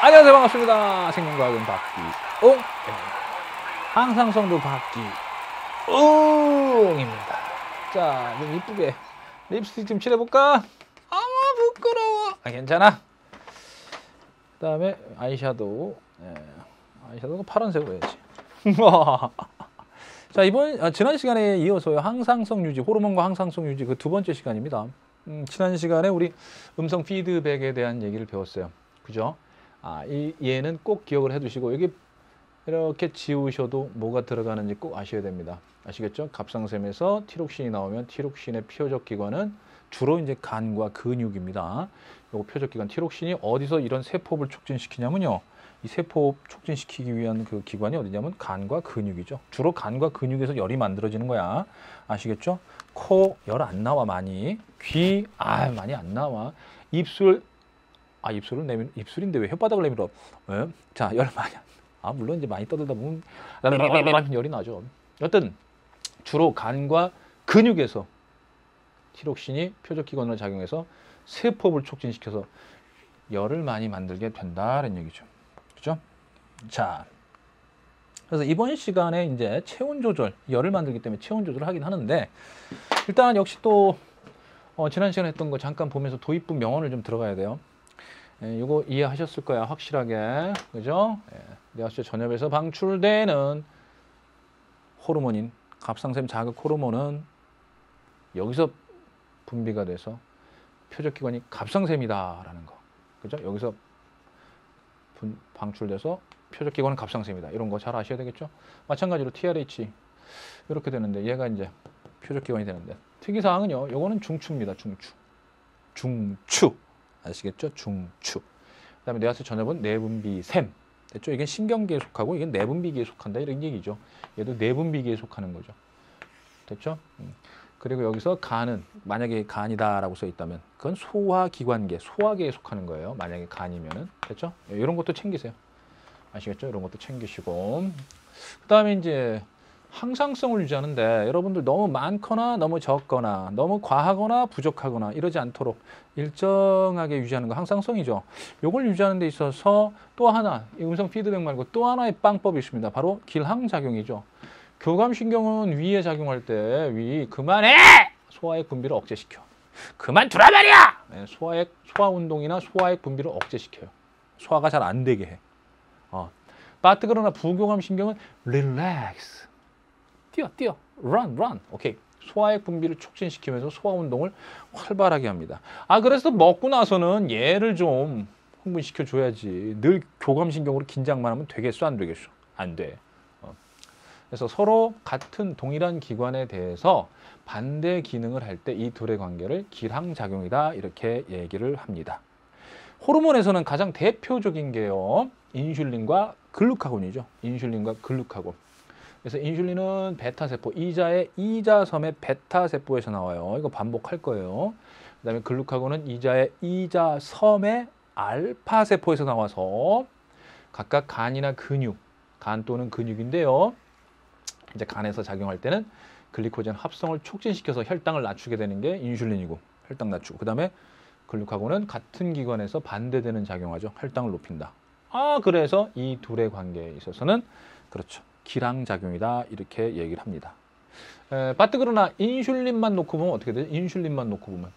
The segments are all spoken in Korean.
안녕하세요. 반갑습니다. 생명과학은 박기웅. 항상성도 박기웅입니다. 자, 좀 이쁘게 립스틱 좀 칠해볼까? 아마 부끄러워. 괜찮아. 그 다음에 아이섀도우. 아이섀도우가 파란색으로 해야지. 자, 지난 시간에 이어서요. 항상성 유지, 호르몬과 항상성 유지 그 두 번째 시간입니다. 지난 시간에 우리 음성 피드백에 대한 얘기를 배웠어요. 그죠? 얘는 꼭 기억을 해두시고 여기 이렇게 지우셔도 뭐가 들어가는지 꼭 아셔야 됩니다. 아시겠죠? 갑상샘에서 티록신이 나오면 티록신의 표적 기관은 주로 이제 간과 근육입니다. 요거 표적 기관 티록신이 어디서 이런 세포를 촉진시키냐면요. 이 세포 촉진시키기 위한 그 기관이 어디냐면 간과 근육이죠. 주로 간과 근육에서 열이 만들어지는 거야. 아시겠죠? 코 열 안 나와 많이. 귀 많이 안 나와. 입술 입술을 내밀 입술인데 왜 혓바닥을 내밀어? 왜? 자, 열 많이 물론 이제 많이 떠들다 보면 열이 나죠. 여튼 주로 간과 근육에서 티록신이 표적 기관으로 작용해서 세포를 촉진시켜서 열을 많이 만들게 된다는 얘기죠. 그렇죠? 자, 그래서 이번 시간에 이제 체온 조절, 열을 만들기 때문에 체온 조절을 하긴 하는데 일단 역시 또 지난 시간에 했던 거 잠깐 보면서 도입부 명언을 좀 들어가야 돼요. 이거 이해하셨을 거야, 확실하게. 그죠? 뇌하수체 전엽에서 방출되는 호르몬인 갑상샘 자극 호르몬은 여기서 분비가 돼서 표적기관이 갑상샘이다라는 거. 그죠? 여기서 방출돼서 표적기관은 갑상샘이다. 이런 거 잘 아셔야 되겠죠? 마찬가지로 TRH 이렇게 되는데 얘가 이제 표적기관이 되는데 특이사항은요. 요거는 중추입니다. 중추. 아시겠죠? 중추. 그 다음에 뇌하수체 전엽은 내분비샘. 됐죠? 이게 신경계에 속하고 이게 내분비계에 속한다 이런 얘기죠. 얘도 내분비계에 속하는 거죠. 됐죠? 그리고 여기서 간은 만약에 간이다라고 써 있다면 그건 소화기관계, 소화계에 속하는 거예요. 만약에 간이면은. 됐죠? 이런 것도 챙기세요. 아시겠죠? 이런 것도 챙기시고. 그 다음에 이제 항상성을 유지하는데 여러분들 너무 많거나 너무 적거나 너무 과하거나 부족하거나 이러지 않도록 일정하게 유지하는 거 항상성이죠. 이걸 유지하는 데 있어서 또 하나, 이 음성 피드백 말고 또 하나의 빵법이 있습니다. 바로 길항작용이죠. 교감신경은 위에 작용할 때 그만해! 소화액 분비를 억제시켜. 그만두라 말이야! 소화운동이나 소화액 분비를 억제시켜요. 소화가 잘 안 되게 해. 그러나 부교감신경은 relax. 뛰어, run. 오케이. 소화액 분비를 촉진시키면서 소화 운동을 활발하게 합니다. 그래서 먹고 나서는 얘를 좀 흥분시켜 줘야지. 늘 교감신경으로 긴장만 하면 되겠어, 안 되겠어? 안 돼. 그래서 서로 같은 동일한 기관에 대해서 반대 기능을 할 때 이 둘의 관계를 길항작용이다 이렇게 얘기를 합니다. 호르몬에서는 가장 대표적인 게요. 인슐린과 글루카곤이죠. 인슐린과 글루카곤. 그래서 인슐린은 베타세포, 이자섬의 베타세포에서 나와요. 이거 반복할 거예요. 그 다음에 글루카곤은 이자섬의 알파세포에서 나와서 각각 간이나 근육, 간 또는 근육인데요. 이제 간에서 작용할 때는 글리코젠 합성을 촉진시켜서 혈당을 낮추게 되는 게 인슐린이고, 혈당 낮추고. 그 다음에 글루카곤은 같은 기관에서 반대되는 작용하죠. 혈당을 높인다. 그래서 이 둘의 관계에 있어서는 그렇죠. 길항작용이다 이렇게 얘기를 합니다. 그러나 인슐린만 놓고 보면 어떻게 되죠? 인슐린만 놓고 보면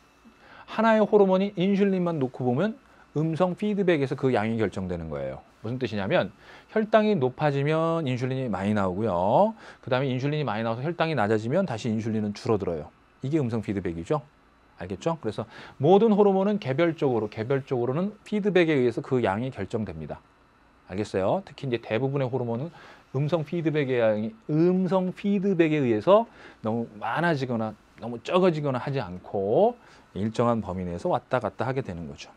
하나의 호르몬이 인슐린만 놓고 보면 음성 피드백에서 그 양이 결정되는 거예요. 무슨 뜻이냐면 혈당이 높아지면 인슐린이 많이 나오고요. 그 다음에 인슐린이 많이 나와서 혈당이 낮아지면 다시 인슐린은 줄어들어요. 이게 음성 피드백이죠. 알겠죠? 그래서 모든 호르몬은 개별적으로는 피드백에 의해서 그 양이 결정됩니다. 알겠어요? 특히 이제 대부분의 호르몬은 음성 피드백에 의해서 너무 많아지거나 너무 적어지거나 하지 않고 일정한 범위 내에서 왔다 갔다 하게 되는 거죠.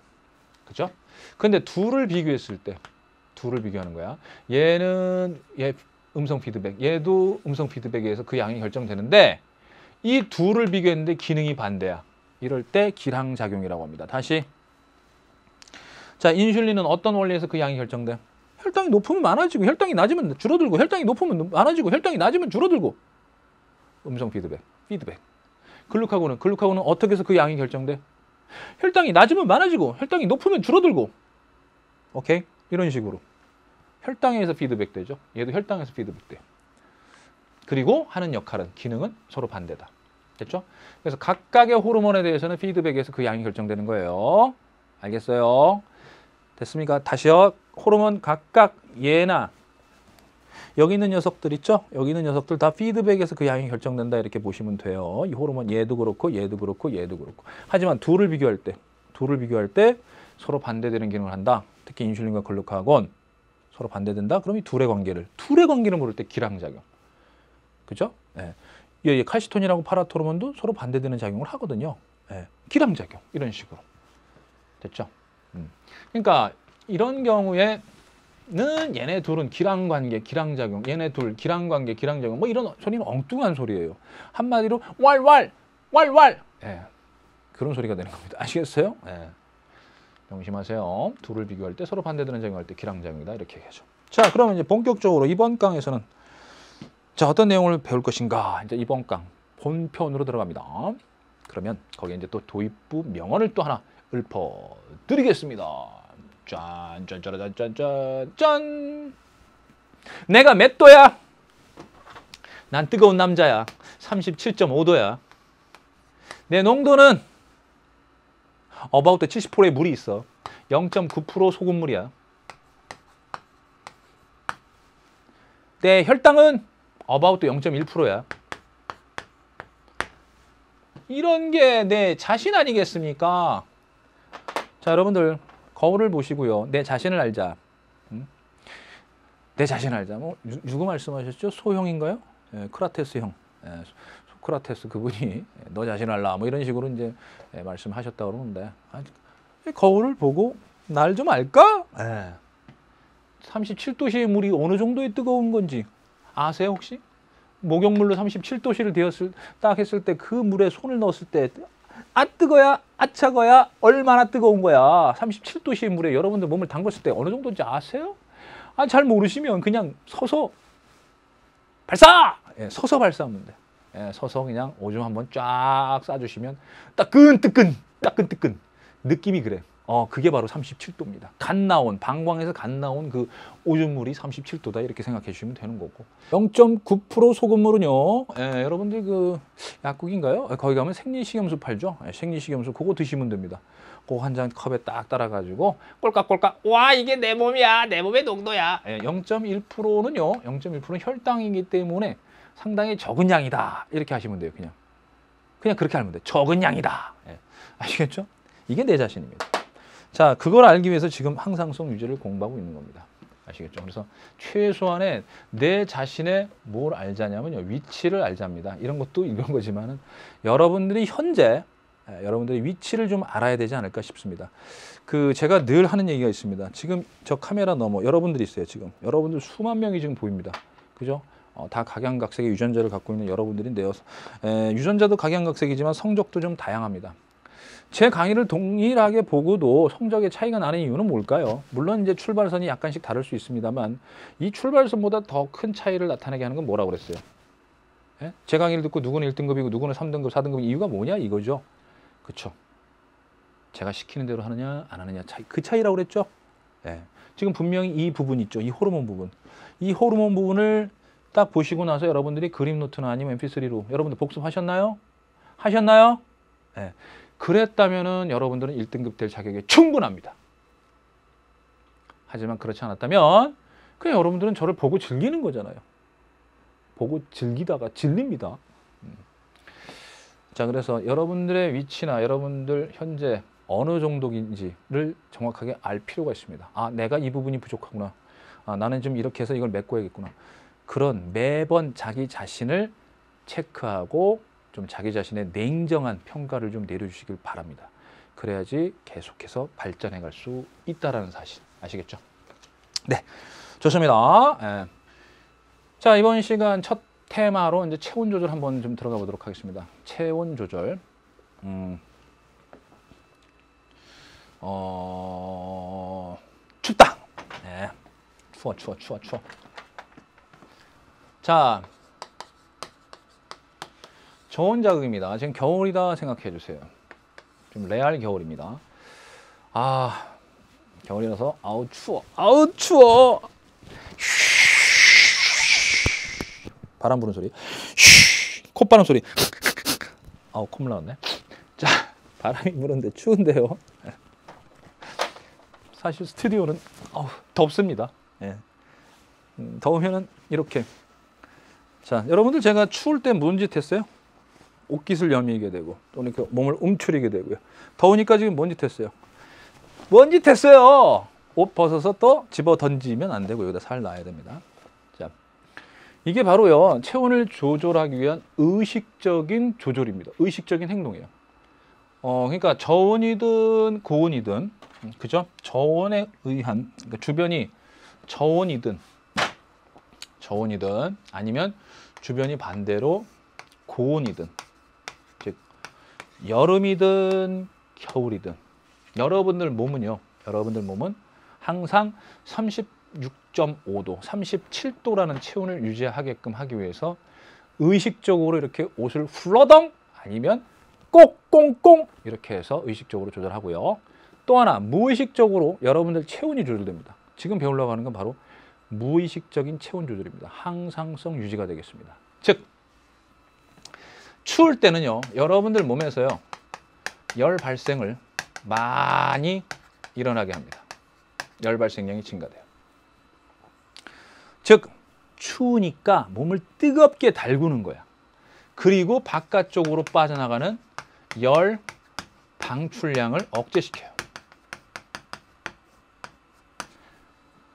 그죠? 근데 둘을 비교하는 거야. 얘 음성 피드백, 얘도 음성 피드백에 의해서 그 양이 결정되는데 이 둘을 비교했는데 기능이 반대야. 이럴 때 길항작용이라고 합니다. 다시. 자, 인슐린은 어떤 원리에서 그 양이 결정돼? 혈당이 높으면 많아지고 혈당이 낮으면 줄어들고 혈당이 높으면 많아지고 혈당이 낮으면 줄어들고. 음성 피드백. 글루카곤은 어떻게 해서 그 양이 결정돼? 혈당이 낮으면 많아지고 혈당이 높으면 줄어들고. 오케이? 이런 식으로. 혈당에서 피드백 되죠. 얘도 혈당에서 피드백 돼요. 그리고 하는 역할은, 기능은 서로 반대다. 됐죠? 그래서 각각의 호르몬에 대해서는 피드백에서 그 양이 결정되는 거예요. 알겠어요? 됐습니까? 다시요. 호르몬 각각 얘나 여기 있는 녀석들 있죠? 여기 있는 녀석들 다 피드백에서 그 양이 결정된다 이렇게 보시면 돼요. 이 호르몬 얘도 그렇고 얘도 그렇고 얘도 그렇고. 하지만 둘을 비교할 때 서로 반대되는 기능을 한다. 특히 인슐린과 글루카곤 서로 반대된다. 그럼 이 둘의 관계를 모를 때 기량작용. 그죠? 예. 칼시톤이라고 파라토르몬도 서로 반대되는 작용을 하거든요. 예. 기량작용 이런 식으로. 됐죠? 그러니까 이런 경우에는 얘네 둘은 기량관계, 기량작용, 얘네 둘 기량관계, 기량작용 뭐 이런 소리는 엉뚱한 소리예요. 한마디로 왈왈. 예. 그런 소리가 되는 겁니다. 아시겠어요? 예. 명심하세요. 둘을 비교할 때 서로 반대되는 작용할 때 기량작용이다 이렇게 얘기하죠. 자, 그러면 이제 본격적으로 이번 강에서는 자, 어떤 내용을 배울 것인가? 이제 이번 강 본편으로 들어갑니다. 그러면 거기에 이제 또 도입부 명언을 또 하나 읊어드리겠습니다. 짠. 내가 몇 도야? 난 뜨거운 남자야. 37.5도야. 내 농도는 about 70%의 물이 있어. 0.9% 소금물이야. 내 혈당은 about 0.1%야. 이런 게 내 자신 아니겠습니까? 자, 여러분들 거울을 보시고요. 내 자신을 알자. 내 자신을 알자. 뭐 누구 말씀하셨죠? 소형인가요? 예, 크라테스 형. 예, 소크라테스 그분이 너 자신을 알라. 뭐 이런 식으로 이제 말씀하셨다고 그러는데 거울을 보고 날 좀 알까? 37도씨의 물이 어느 정도의 뜨거운 건지 아세요 혹시? 목욕물로 37도씨를 딱 했을 때 그 물에 손을 넣었을 때 아 뜨거야, 아 차거야, 얼마나 뜨거운 거야. 37도씨의 물에 여러분들 몸을 담궜을 때 어느 정도인지 아세요? 아, 잘 모르시면 그냥 서서 발사! 서서 발사하면 돼. 서서 그냥 오줌 한번 쫙 싸주시면 따끈뜨끈 느낌이 그래. 그게 바로 37도입니다. 방광에서 갓 나온 그 오줌물이 37도다 이렇게 생각해 주시면 되는 거고. 0.9% 소금물은요. 여러분들 그 약국인가요? 거기 가면 생리식염수 팔죠. 생리식염수 그거 드시면 됩니다. 그거 한 잔 컵에 딱 따라가지고 꼴깍꼴깍 와 이게 내 몸이야. 내 몸의 농도야. 0.1%는요. 0.1%는 혈당이기 때문에 상당히 적은 양이다. 이렇게 하시면 돼요. 그냥 그렇게 하면 돼. 적은 양이다. 아시겠죠? 이게 내 자신입니다. 자, 그걸 알기 위해서 지금 항상성 유지를 공부하고 있는 겁니다. 아시겠죠? 그래서 최소한의 내 자신의 뭘 알자냐면요. 위치를 알자입니다. 이런 것도 이런 거지만은 여러분들이 현재 여러분들의 위치를 좀 알아야 되지 않을까 싶습니다. 제가 늘 하는 얘기가 있습니다. 지금 저 카메라 너머 여러분들이 있어요. 지금 여러분들 수만 명이 지금 보입니다. 그죠? 다 각양각색의 유전자를 갖고 있는 여러분들인데요. 유전자도 각양각색이지만 성적도 좀 다양합니다. 제 강의를 동일하게 보고도 성적의 차이가 나는 이유는 뭘까요? 물론 이제 출발선이 약간씩 다를 수 있습니다만 이 출발선보다 더 큰 차이를 나타내게 하는 건 뭐라고 그랬어요? 제 강의를 듣고 누구는 1등급이고 누구는 3등급, 4등급 이유가 뭐냐 이거죠. 그렇죠? 제가 시키는 대로 하느냐 안 하느냐 차이, 그 차이라고 그랬죠? 지금 분명히 이 부분 있죠. 이 호르몬 부분. 이 호르몬 부분을 딱 보시고 나서 여러분들이 그림 노트나 아니면 mp3로 여러분들 복습하셨나요? 하셨나요? 그랬다면은 여러분들은 1등급 될 자격이 충분합니다. 하지만 그렇지 않았다면 그냥 여러분들은 저를 보고 즐기는 거잖아요. 보고 즐기다가 질립니다. 자, 그래서 여러분들의 위치나 여러분들 현재 어느 정도인지를 정확하게 알 필요가 있습니다. 아, 내가 이 부분이 부족하구나. 아, 나는 좀 이렇게 해서 이걸 메꿔야겠구나. 그런 매번 자기 자신을 체크하고 좀 자기 자신의 냉정한 평가를 좀 내려주시길 바랍니다. 그래야지 계속해서 발전해 갈 수 있다는 사실 아시겠죠? 네, 좋습니다. 자, 이번 시간 첫 테마로 이제 체온 조절 한번 좀 들어가 보도록 하겠습니다. 체온 조절. 춥다. 네, 추워. 자. 저온 자극입니다. 지금 겨울이다 생각해 주세요. 좀 레알 겨울입니다. 겨울이라서 아우 추워. 아우 추워. 바람 부는 소리. 콧바람 소리. 아우 콧물 나왔네. 자, 바람이 부는데 추운데요. 사실 스튜디오는 덥습니다. 예. 더우면은 이렇게. 자, 여러분들 제가 추울 때 무슨 짓 했어요? 옷깃을 여미게 되고 또는 이렇게 몸을 움츠리게 되고요. 더우니까 지금 뭔 짓 했어요? 뭔 짓 했어요? 옷 벗어서 또 집어 던지면 안 되고 여기다 살 놔야 됩니다. 자, 이게 바로요 체온을 조절하기 위한 의식적인 조절입니다. 의식적인 행동이에요. 그러니까 저온이든 고온이든 그죠? 저온에 의한 그러니까 주변이 저온이든 아니면 주변이 반대로 고온이든 즉 여름이든 겨울이든 여러분들 몸은 항상 36.5도, 37도라는 체온을 유지하게끔 하기 위해서 의식적으로 이렇게 옷을 훌러덩 아니면 꼭꽁꽁 이렇게 해서 의식적으로 조절하고요. 또 하나 무의식적으로 여러분들 체온이 조절됩니다. 지금 배우려고 하는 건 바로 무의식적인 체온 조절입니다. 항상성 유지가 되겠습니다. 즉 추울 때는요 여러분들 몸에서요 열 발생을 많이 일어나게 합니다. 열 발생량이 증가돼요. 즉 추우니까 몸을 뜨겁게 달구는 거야. 그리고 바깥쪽으로 빠져나가는 열 방출량을 억제시켜요.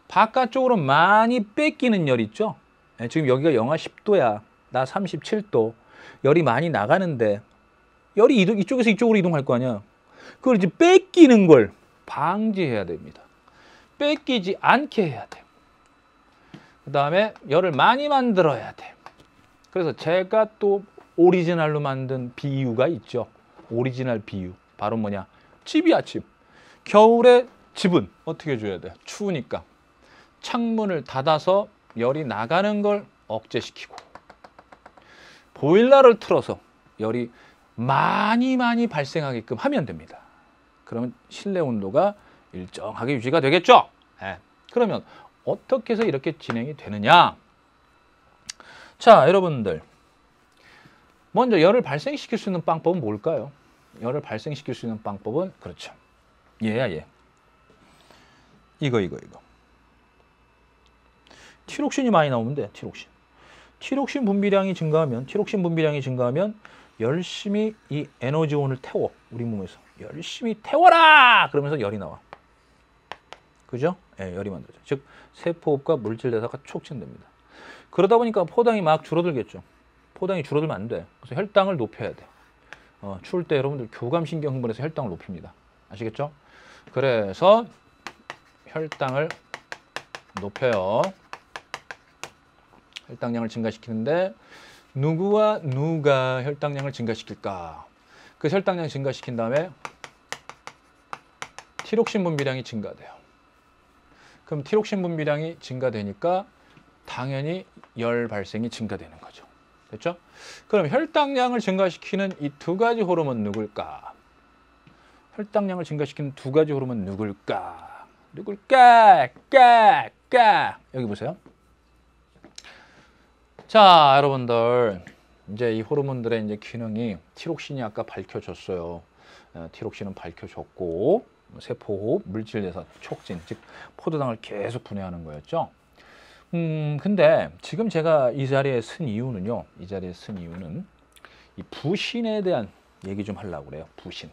바깥쪽으로 많이 뺏기는 열 있죠? 지금 여기가 영하 10도야. 나 37도. 열이 많이 나가는데 열이 이쪽에서 이쪽으로 이동할 거 아니야. 그걸 이제 뺏기는 걸 방지해야 됩니다. 뺏기지 않게 해야 돼. 그 다음에 열을 많이 만들어야 돼. 그래서 제가 또 오리지널로 만든 비유가 있죠. 오리지널 비유. 바로 뭐냐? 집이야, 집. 겨울에 집은 어떻게 해줘야 돼? 추우니까. 창문을 닫아서 열이 나가는 걸 억제시키고 보일러를 틀어서 열이 많이 발생하게끔 하면 됩니다. 그러면 실내 온도가 일정하게 유지가 되겠죠? 네. 그러면 어떻게 해서 이렇게 진행이 되느냐? 자, 여러분들 먼저 열을 발생시킬 수 있는 방법은 뭘까요? 열을 발생시킬 수 있는 방법은 그렇죠. 얘야 얘. 이거. 티록신이 많이 나오면 돼. 티록신 분비량이 증가하면 열심히 이 에너지원을 태워. 우리 몸에서 열심히 태워라! 그러면서 열이 나와. 그죠? 예, 열이 만들어져. 즉 세포호흡과 물질 대사가 촉진됩니다. 그러다 보니까 포당이 막 줄어들겠죠. 포당이 줄어들면 안 돼. 그래서 혈당을 높여야 돼. 추울 때 여러분들 교감신경 흥분해서 혈당을 높입니다. 아시겠죠? 그래서 혈당을 높여요. 혈당량을 증가시키는데 누구와 누가 혈당량을 증가시킬까? 그 혈당량 증가시킨 다음에 티록신 분비량이 증가돼요. 그럼 티록신 분비량이 증가되니까 당연히 열 발생이 증가되는 거죠. 됐죠? 그럼 혈당량을 증가시키는 이 두 가지 호르몬 누굴까? 혈당량을 증가시키는 두 가지 호르몬 누굴까? 여기 보세요. 자, 여러분들 이제 이 호르몬들의 이제 기능이 티록신이 아까 밝혀졌어요. 티록신은 밝혀졌고 세포호흡, 물질대사, 촉진, 즉 포도당을 계속 분해하는 거였죠. 근데 지금 제가 이 자리에 쓴 이유는요. 이 부신에 대한 얘기 좀 하려고 그래요. 부신.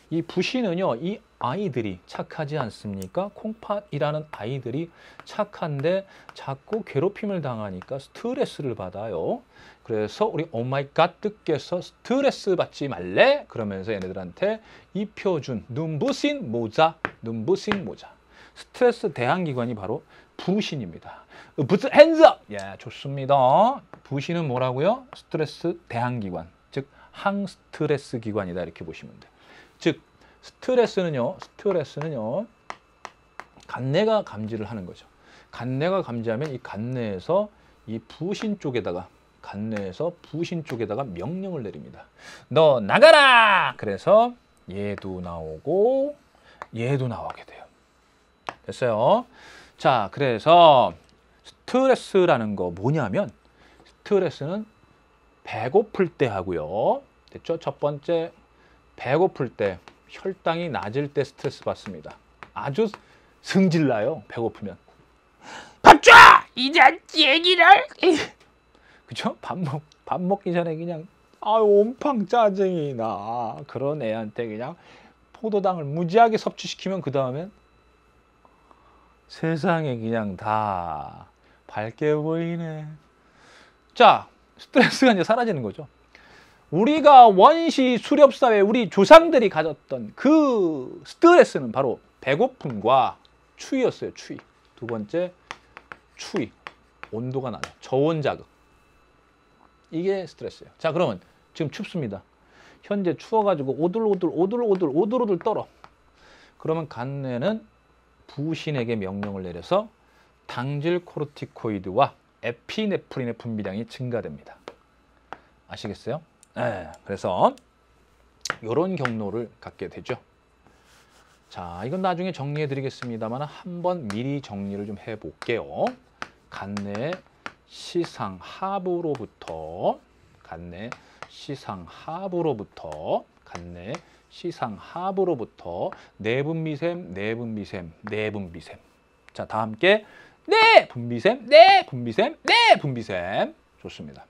이 부신은요. 이 아이들이 착하지 않습니까? 콩팥이라는 아이들이 착한데 자꾸 괴롭힘을 당하니까 스트레스를 받아요. 그래서 우리 오마이갓께서 스트레스 받지 말래? 그러면서 얘네들한테 입혀준 눈부신 모자. 스트레스 대항기관이 바로 부신입니다. Put hands up! 예, 좋습니다. 부신은 뭐라고요? 스트레스 대항기관, 즉 항스트레스 기관이다 이렇게 보시면 돼요. 즉 스트레스는요 간내가 감지를 하는 거죠. 간내가 감지하면 이 간내에서 이 부신 쪽에다가 명령을 내립니다. 너 나가라! 그래서 얘도 나오고 얘도 나오게 돼요. 됐어요. 자, 그래서 스트레스라는 거 뭐냐면 스트레스는 배고플 때 하고요. 됐죠? 첫 번째, 배고플 때, 혈당이 낮을 때 스트레스 받습니다. 아주 승질나요, 배고프면. 밥 줘! 이제 얘기를! 그죠? 밥 먹기 전에 그냥 온팡 짜증이 나. 그런 애한테 그냥 포도당을 무지하게 섭취시키면 그 다음엔 세상에 그냥 다 밝게 보이네. 자, 스트레스가 이제 사라지는 거죠. 우리가 원시 수렵사회 우리 조상들이 가졌던 그 스트레스는 바로 배고픔과 추위였어요. 추위. 두 번째, 추위. 온도가 낮아. 저온 자극. 이게 스트레스예요. 자, 그러면 지금 춥습니다. 현재 추워가지고 오들오들 떨어. 그러면 간내는 부신에게 명령을 내려서 당질 코르티코이드와 에피네프린의 분비량이 증가됩니다. 아시겠어요? 네, 그래서 이런 경로를 갖게 되죠. 자, 이건 나중에 정리해 드리겠습니다만 한번 미리 정리를 좀 해볼게요. 간내 시상하부로부터 내분비샘. 자, 다 함께 내분비샘. 좋습니다.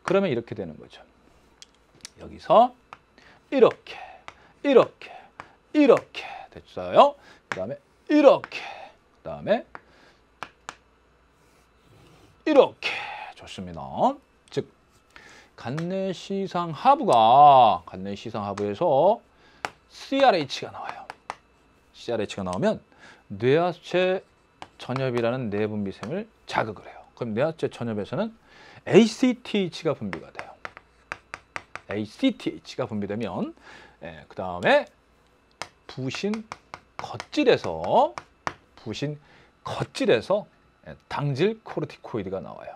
그러면 이렇게 되는 거죠. 여기서 이렇게 됐어요. 그 다음에 이렇게, 그 다음에 이렇게. 좋습니다. 즉 간내시상하부에서 CRH가 나와요. CRH가 나오면 뇌하체 전엽이라는 내분비샘을 자극을 해요. 그럼 뇌하체 전엽에서는 ACTH가 분비가 돼요. ACTH가 분비되면 그 다음에 부신 겉질에서 당질 코르티코이드가 나와요.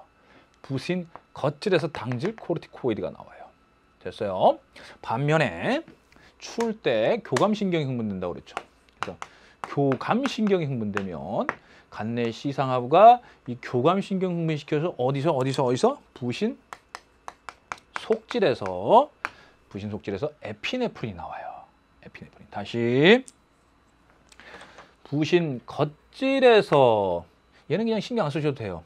부신 겉질에서 당질 코르티코이드가 나와요. 됐어요? 반면에 추울 때 교감신경이 흥분된다고 그랬죠. 그래서 교감신경이 흥분되면 간내시상하부가 이 교감신경 흥분시켜서 어디서? 부신 속질에서 에피네프린이 나와요. 에피네프린. 다시 부신 겉질에서 얘는 그냥 신경 안 쓰셔도 돼요.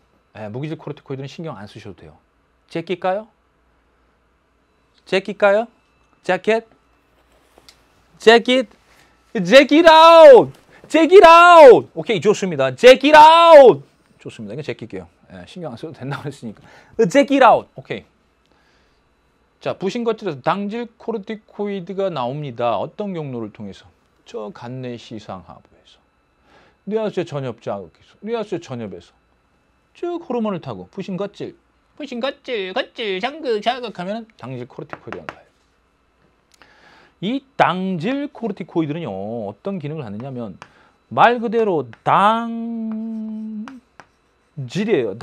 무기질 코르티코이드는 신경 안 쓰셔도 돼요. 제낄까요? 재킷 out! 오케이, 좋습니다. 재킷 out! 좋습니다. 이거 제낄게요. 신경 안 써도 된다고 했으니까. 재킷 out! 오케이. 자, 부신 겉질에서 당질 코르티코이드가 나옵니다. 어떤 경로를 통해서? 저 간내시상하부에서. 뇌하체 전엽 자극해서. 뇌하체 전엽에서. 쭉 호르몬을 타고 부신 겉질 자극하면 당질 코르티코이드가 나와요. 이 당질 코르티코이드는요, 어떤 기능을 하느냐면 말 그대로 당질이에요.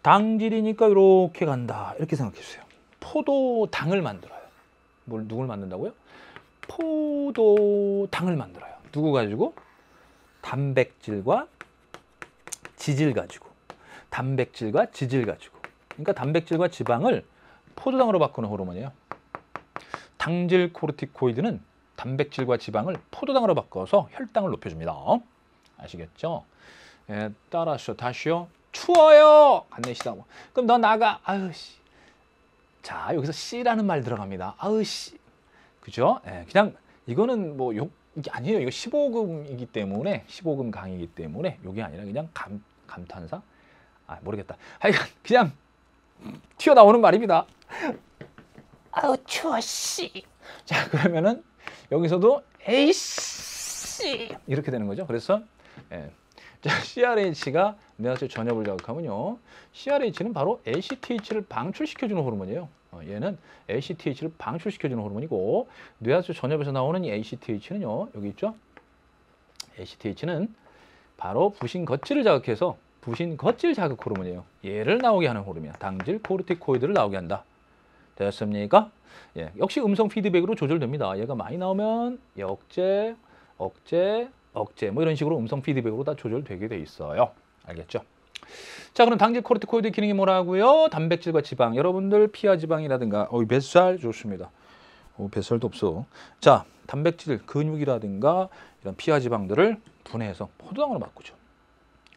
당질이니까 이렇게 간다. 이렇게 생각해주세요. 포도당을 만들어요. 누굴 만든다고요? 포도당을 만들어요. 누구 가지고? 단백질과 지질 가지고. 그러니까 단백질과 지방을 포도당으로 바꾸는 호르몬이에요. 당질 코르티코이드는 단백질과 지방을 포도당으로 바꿔서 혈당을 높여줍니다. 아시겠죠? 따라서 다시요. 추워요. 간내시다. 그럼 너 나가. 아유씨. 자, 여기서 씨라는 말 들어갑니다. 아유씨. 그죠? 그냥 이거는 뭐 이게 아니에요. 이거 15금이기 때문에 15금 강이기 때문에 이게 아니라 그냥 감탄사? 모르겠다. 하여간 그냥 튀어나오는 말입니다. 아우 추워 씨. 자, 그러면은 여기서도 에이씨 이렇게 되는 거죠. 그래서 자, CRH가 뇌하체 전엽을 자극하면요. CRH는 바로 ACTH를 방출시켜주는 호르몬이에요. 얘는 ACTH를 방출시켜주는 호르몬이고 뇌하체 전엽에서 나오는 이 ACTH는요. 여기 있죠. ACTH는 바로 부신 겉질을 자극해서 부신 겉질 자극 호르몬이에요. 얘를 나오게 하는 호르몬이야. 당질 코르티코이드를 나오게 한다. 됐습니까? 역시 음성 피드백으로 조절됩니다. 얘가 많이 나오면 억제, 억제 뭐 이런 식으로 음성 피드백으로 다 조절되게 돼 있어요. 알겠죠? 자, 그럼 당질 코르티코이드 기능이 뭐라고요? 단백질과 지방. 여러분들 피하 지방이라든가 뱃살 좋습니다. 뱃살도 없어. 자, 단백질, 근육이라든가 이런 피하 지방들을 분해해서 포도당으로 바꾸죠.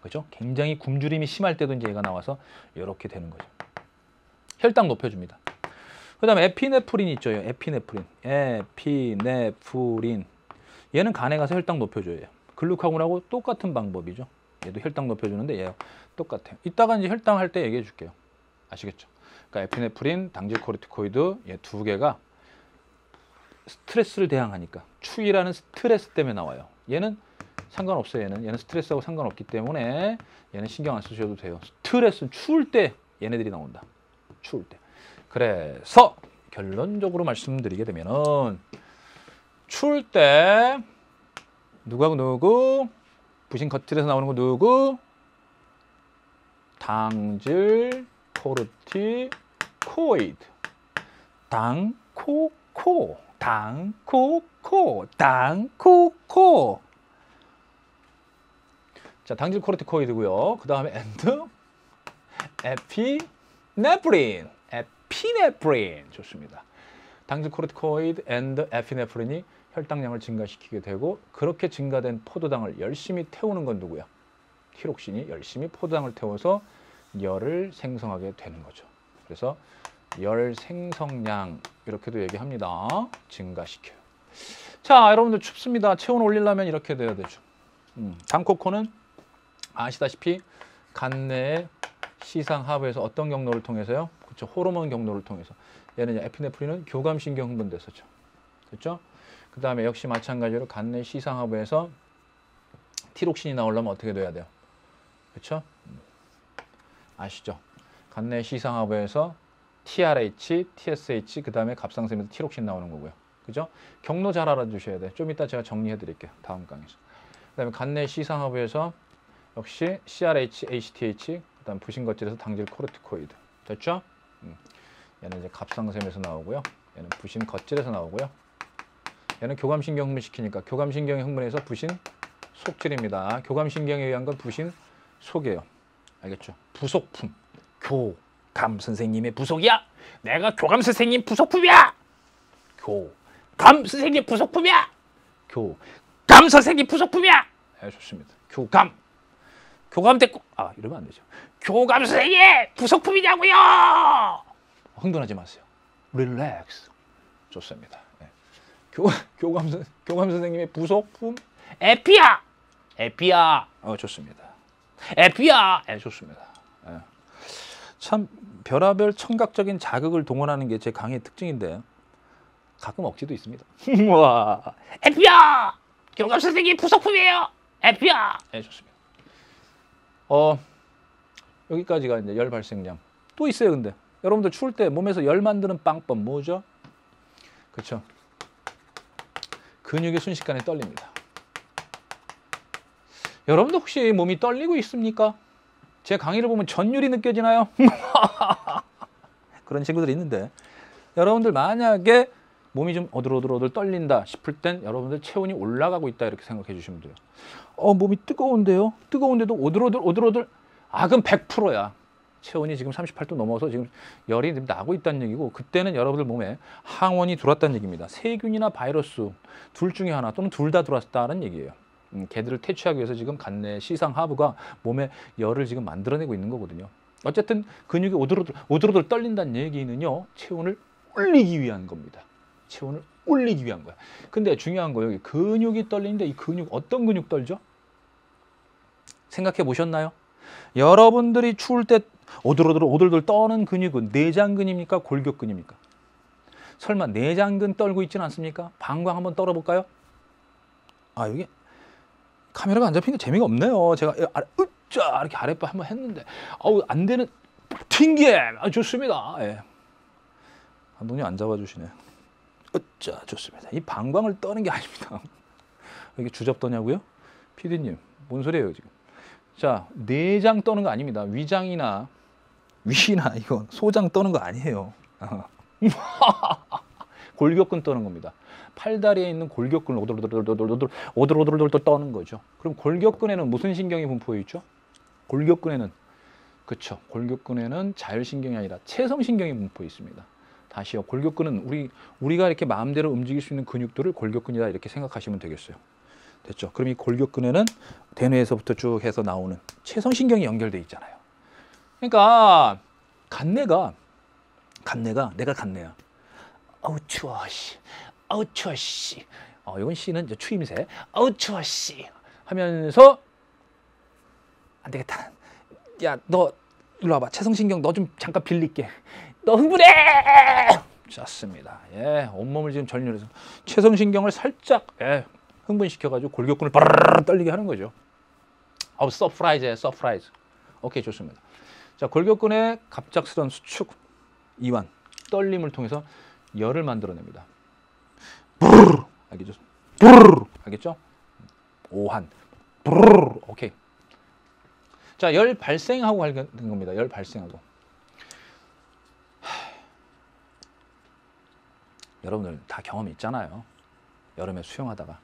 그죠? 굉장히 굶주림이 심할 때도 이제 얘가 나와서 이렇게 되는 거죠. 혈당 높여줍니다. 그 다음에 에피네프린 있죠. 에피네프린. 에피네프린. 얘는 간에 가서 혈당 높여줘요. 글루카곤하고 똑같은 방법이죠. 얘도 혈당 높여주는데 얘 똑같아요. 이따가 이제 혈당 할 때 얘기해 줄게요. 아시겠죠? 그러니까 에피네프린, 당질 코르티코이드 얘 두 개가 스트레스를 대항하니까 추위라는 스트레스 때문에 나와요. 얘는 상관없어요. 얘는 스트레스하고 상관없기 때문에 얘는 신경 안 쓰셔도 돼요. 스트레스 추울 때 얘네들이 나온다. 추울 때. 그래서 결론적으로 말씀드리게 되면은 추울 때 누구하고 누구? 부신 겉질에서 나오는 거 누구? 당질 코르티코이드. 당코코. 당코코. 자, 당질 코르티코이드고요. 그 다음에 엔드 에피네프린. 좋습니다. 당질 코르티코이드 앤드 에피네프린이 혈당량을 증가시키게 되고 그렇게 증가된 포도당을 열심히 태우는 건 누구야? 티록신이 열심히 포도당을 태워서 열을 생성하게 되는 거죠. 그래서 열 생성량 이렇게도 얘기합니다. 증가시켜요. 자, 여러분들 춥습니다. 체온 올리려면 이렇게 돼야 되죠. 당코코는 아시다시피 간 내의 시상하부에서 어떤 경로를 통해서요? 그렇죠. 호르몬 경로를 통해서. 얘는 에피네프린은 교감신경 흥분됐었죠. 그렇죠? 그 다음에 역시 마찬가지로 간 내 시상하부에서 티록신이 나오려면 어떻게 돼야 돼요? 그렇죠? 아시죠? 간 내 시상하부에서 TRH, TSH, 그 다음에 갑상선에서 티록신 나오는 거고요. 그죠? 경로 잘 알아주셔야 돼요. 좀 이따 제가 정리해 드릴게요. 다음 강의에서. 그 다음에 간 내 시상하부에서 역시 CRH, ACTH, 그 다음 부신겉질에서 당질 코르티코이드. 됐죠? 얘는 이제 갑상선에서 나오고요. 얘는 부신겉질에서 나오고요. 얘는 교감신경 흥분시키니까 교감신경이 흥분해서 부신 속질입니다. 교감신경에 의한 건 부신 속이에요. 알겠죠? 부속품. 교감 선생님의 부속이야. 내가 교감 선생님 부속품이야. 교감 선생님 부속품이야. 교감 선생님 부속품이야. 네, 좋습니다. 교감 됐고 이러면 안 되죠. 교감 선생님 부속품이냐고요. 흥분하지 마세요. 릴렉스. 좋습니다. 네. 교감 선생님의 부속품 에피야. 좋습니다. 에피야. 좋습니다. 네. 참 별하별 청각적인 자극을 동원하는 게 제 강의의 특징인데 가끔 억지도 있습니다. 와, 에피야. 교감 선생님 부속품이에요. 에피야. 좋습니다. 여기까지가 이제 열 발생량. 또 있어요, 근데. 여러분들 추울 때 몸에서 열 만드는 빵법 뭐죠? 그렇죠? 근육이 순식간에 떨립니다. 여러분들 혹시 몸이 떨리고 있습니까? 제 강의를 보면 전율이 느껴지나요? 그런 친구들이 있는데 여러분들 만약에 몸이 좀 오들오들 떨린다 싶을 땐 여러분들 체온이 올라가고 있다 이렇게 생각해 주시면 돼요. 몸이 뜨거운데요? 뜨거운데도 오들오들 그럼 100%야. 체온이 지금 38도 넘어서 지금 열이 지금 나고 있다는 얘기고 그때는 여러분들 몸에 항원이 들어왔다는 얘기입니다. 세균이나 바이러스 둘 중에 하나 또는 둘 다 들어왔다는 얘기예요. 걔들을 퇴치하기 위해서 지금 간 내 시상하부가 몸에 열을 지금 만들어내고 있는 거거든요. 어쨌든 근육이 오들오들 떨린다는 얘기는요. 체온을 올리기 위한 겁니다. 체온을 올리기 위한 거야. 근데 중요한 거 여기 근육이 떨리는데 이 근육 어떤 근육 떨죠? 생각해 보셨나요? 여러분들이 추울 때 오들오들 떠는 근육은 내장근입니까? 골격근입니까? 설마 내장근 떨고 있지는 않습니까? 방광 한번 떨어볼까요? 여기 카메라가 안 잡히니까 재미가 없네요. 제가 이렇게 아랫배 한번 했는데 안 되는 튕기에 좋습니다. 예. 감독님 안 잡아주시네. 좋습니다. 이 방광을 떠는 게 아닙니다. 이게 주접 떠냐고요? PD님 뭔 소리예요 지금? 자, 내장 떠는 거 아닙니다. 위장이나 위나 이거 소장 떠는 거 아니에요. 골격근 떠는 겁니다. 팔다리에 있는 골격근을 오돌오돌 떠는 거죠. 그럼 골격근에는 무슨 신경이 분포해 있죠? 골격근에는 그쵸. 골격근에는 자율신경이 아니라 체성신경이 분포해 있습니다. 다시요. 골격근은 우리가 이렇게 마음대로 움직일 수 있는 근육들을 골격근이다 이렇게 생각하시면 되겠어요. 됐죠? 그럼 이 골격근에는 대뇌에서부터 쭉 해서 나오는 체성신경이 연결돼 있잖아요. 그러니까 간내가 내가 간내야. 어우 추워 씨. 어우 추워 씨. 이건 씨는 이제 추임새. 어우 추워 씨. 하면서 안 되겠다. 야, 너 일로 와봐. 체성신경 너 좀 잠깐 빌릴게. 너 흥분해! 좋습니다. 예, 온몸을 지금 전율해서 체성신경을 살짝 흥분시켜가지고 골격근을 바르르 떨리게 하는 거죠. 서프라이즈. 오케이, 좋습니다. 자, 골격근의 갑작스런 수축, 이완, 떨림을 통해서 열을 만들어냅니다. 부르르, 알겠죠? 부르르, 알겠죠? 오한, 부르르, 오케이. 자, 열 발생하고 관련된 겁니다. 열 발생하고. 여러분들 다 경험이 있잖아요. 여름에 수영하다가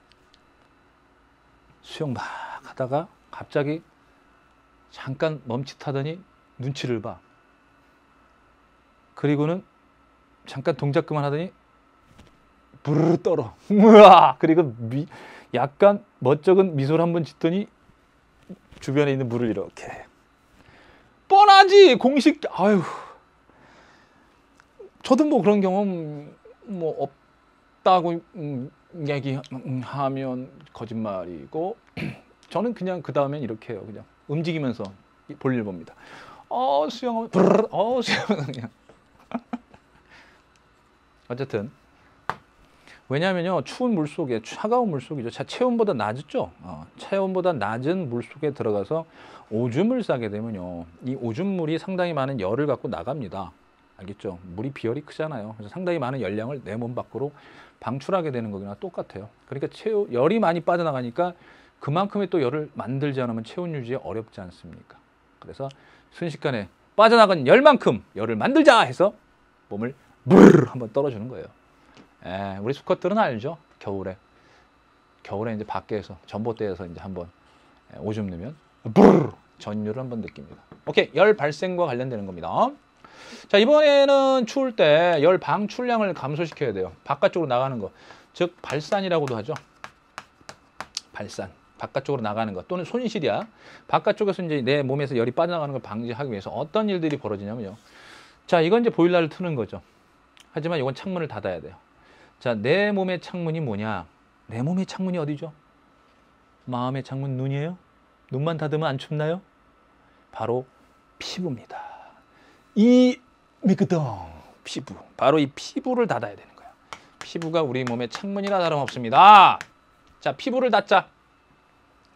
수영 막 하다가 갑자기 잠깐 멈칫하더니 눈치를 봐. 그리고는 잠깐 동작 그만하더니 부르르 떨어. 우와! 그리고 약간 멋쩍은 미소를 한번 짓더니 주변에 있는 물을 이렇게. 뻔하지! 공식. 아유. 저도 뭐 그런 경험 뭐 없다고 얘기하면 거짓말이고 저는 그냥 그 다음엔 이렇게 해요. 그냥 움직이면서 볼일 봅니다. 수영하면 브르르 수영하면 그냥 어쨌든 왜냐하면요 추운 물속에 차가운 물속이죠. 체온보다 낮죠. 체온보다 낮은 물속에 들어가서 오줌을 싸게 되면요 이 오줌물이 상당히 많은 열을 갖고 나갑니다. 알겠죠? 물이 비열이 크잖아요. 그래서 상당히 많은 열량을 내 몸 밖으로 방출하게 되는 거기나 똑같아요. 그러니까 열이 많이 빠져나가니까 그만큼의 또 열을 만들지 않으면 체온 유지에 어렵지 않습니까? 그래서 순식간에 빠져나간 열만큼 열을 만들자 해서 몸을 브르르 한번 떨어주는 거예요. 우리 수컷들은 알죠? 겨울에 이제 밖에서 전봇대에서 이제 한번 오줌 넣으면 브르르 전율을 한번 느낍니다. 오케이, 열 발생과 관련되는 겁니다. 자, 이번에는 추울 때 열 방출량을 감소시켜야 돼요. 바깥쪽으로 나가는 거, 즉 발산이라고도 하죠. 발산, 바깥쪽으로 나가는 것 또는 손실이야. 바깥쪽에서 이제 내 몸에서 열이 빠져나가는 걸 방지하기 위해서 어떤 일들이 벌어지냐면요. 자, 이건 이제 보일러를 트는 거죠. 하지만 이건 창문을 닫아야 돼요. 자, 내 몸의 창문이 뭐냐? 내 몸의 창문이 어디죠? 마음의 창문 눈이에요? 눈만 닫으면 안 춥나요? 바로 피부입니다. 이 미끄덩 피부, 바로 이 피부를 닫아야 되는 거예요. 피부가 우리 몸의 창문이나 다름없습니다. 자, 피부를 닫자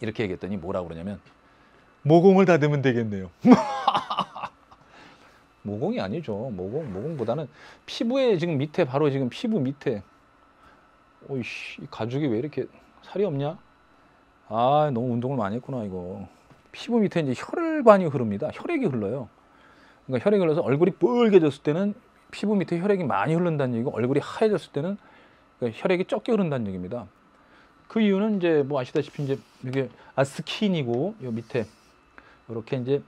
이렇게 얘기했더니 뭐라고 그러냐면 모공을 닫으면 되겠네요. 모공이 아니죠. 모공보다는 피부에 지금 밑에, 바로 지금 피부 밑에, 오이씨, 이 가죽이 왜 이렇게 살이 없냐? 너무 운동을 많이 했구나 이거. 피부 밑에 이제 혈관이 흐릅니다. 혈액이 흘러요. 그러니까 혈액이 흘러서 얼굴이 뻘개졌을 때는 피부 밑에 혈액이 많이 흐른다는 얘기고, 얼굴이 하얘졌을 때는 그러니까 혈액이 적게 흐른다는 얘기입니다. 그 이유는 이제 뭐 아시다시피 이제 이게 스킨이고, 요 밑에 이렇게 이제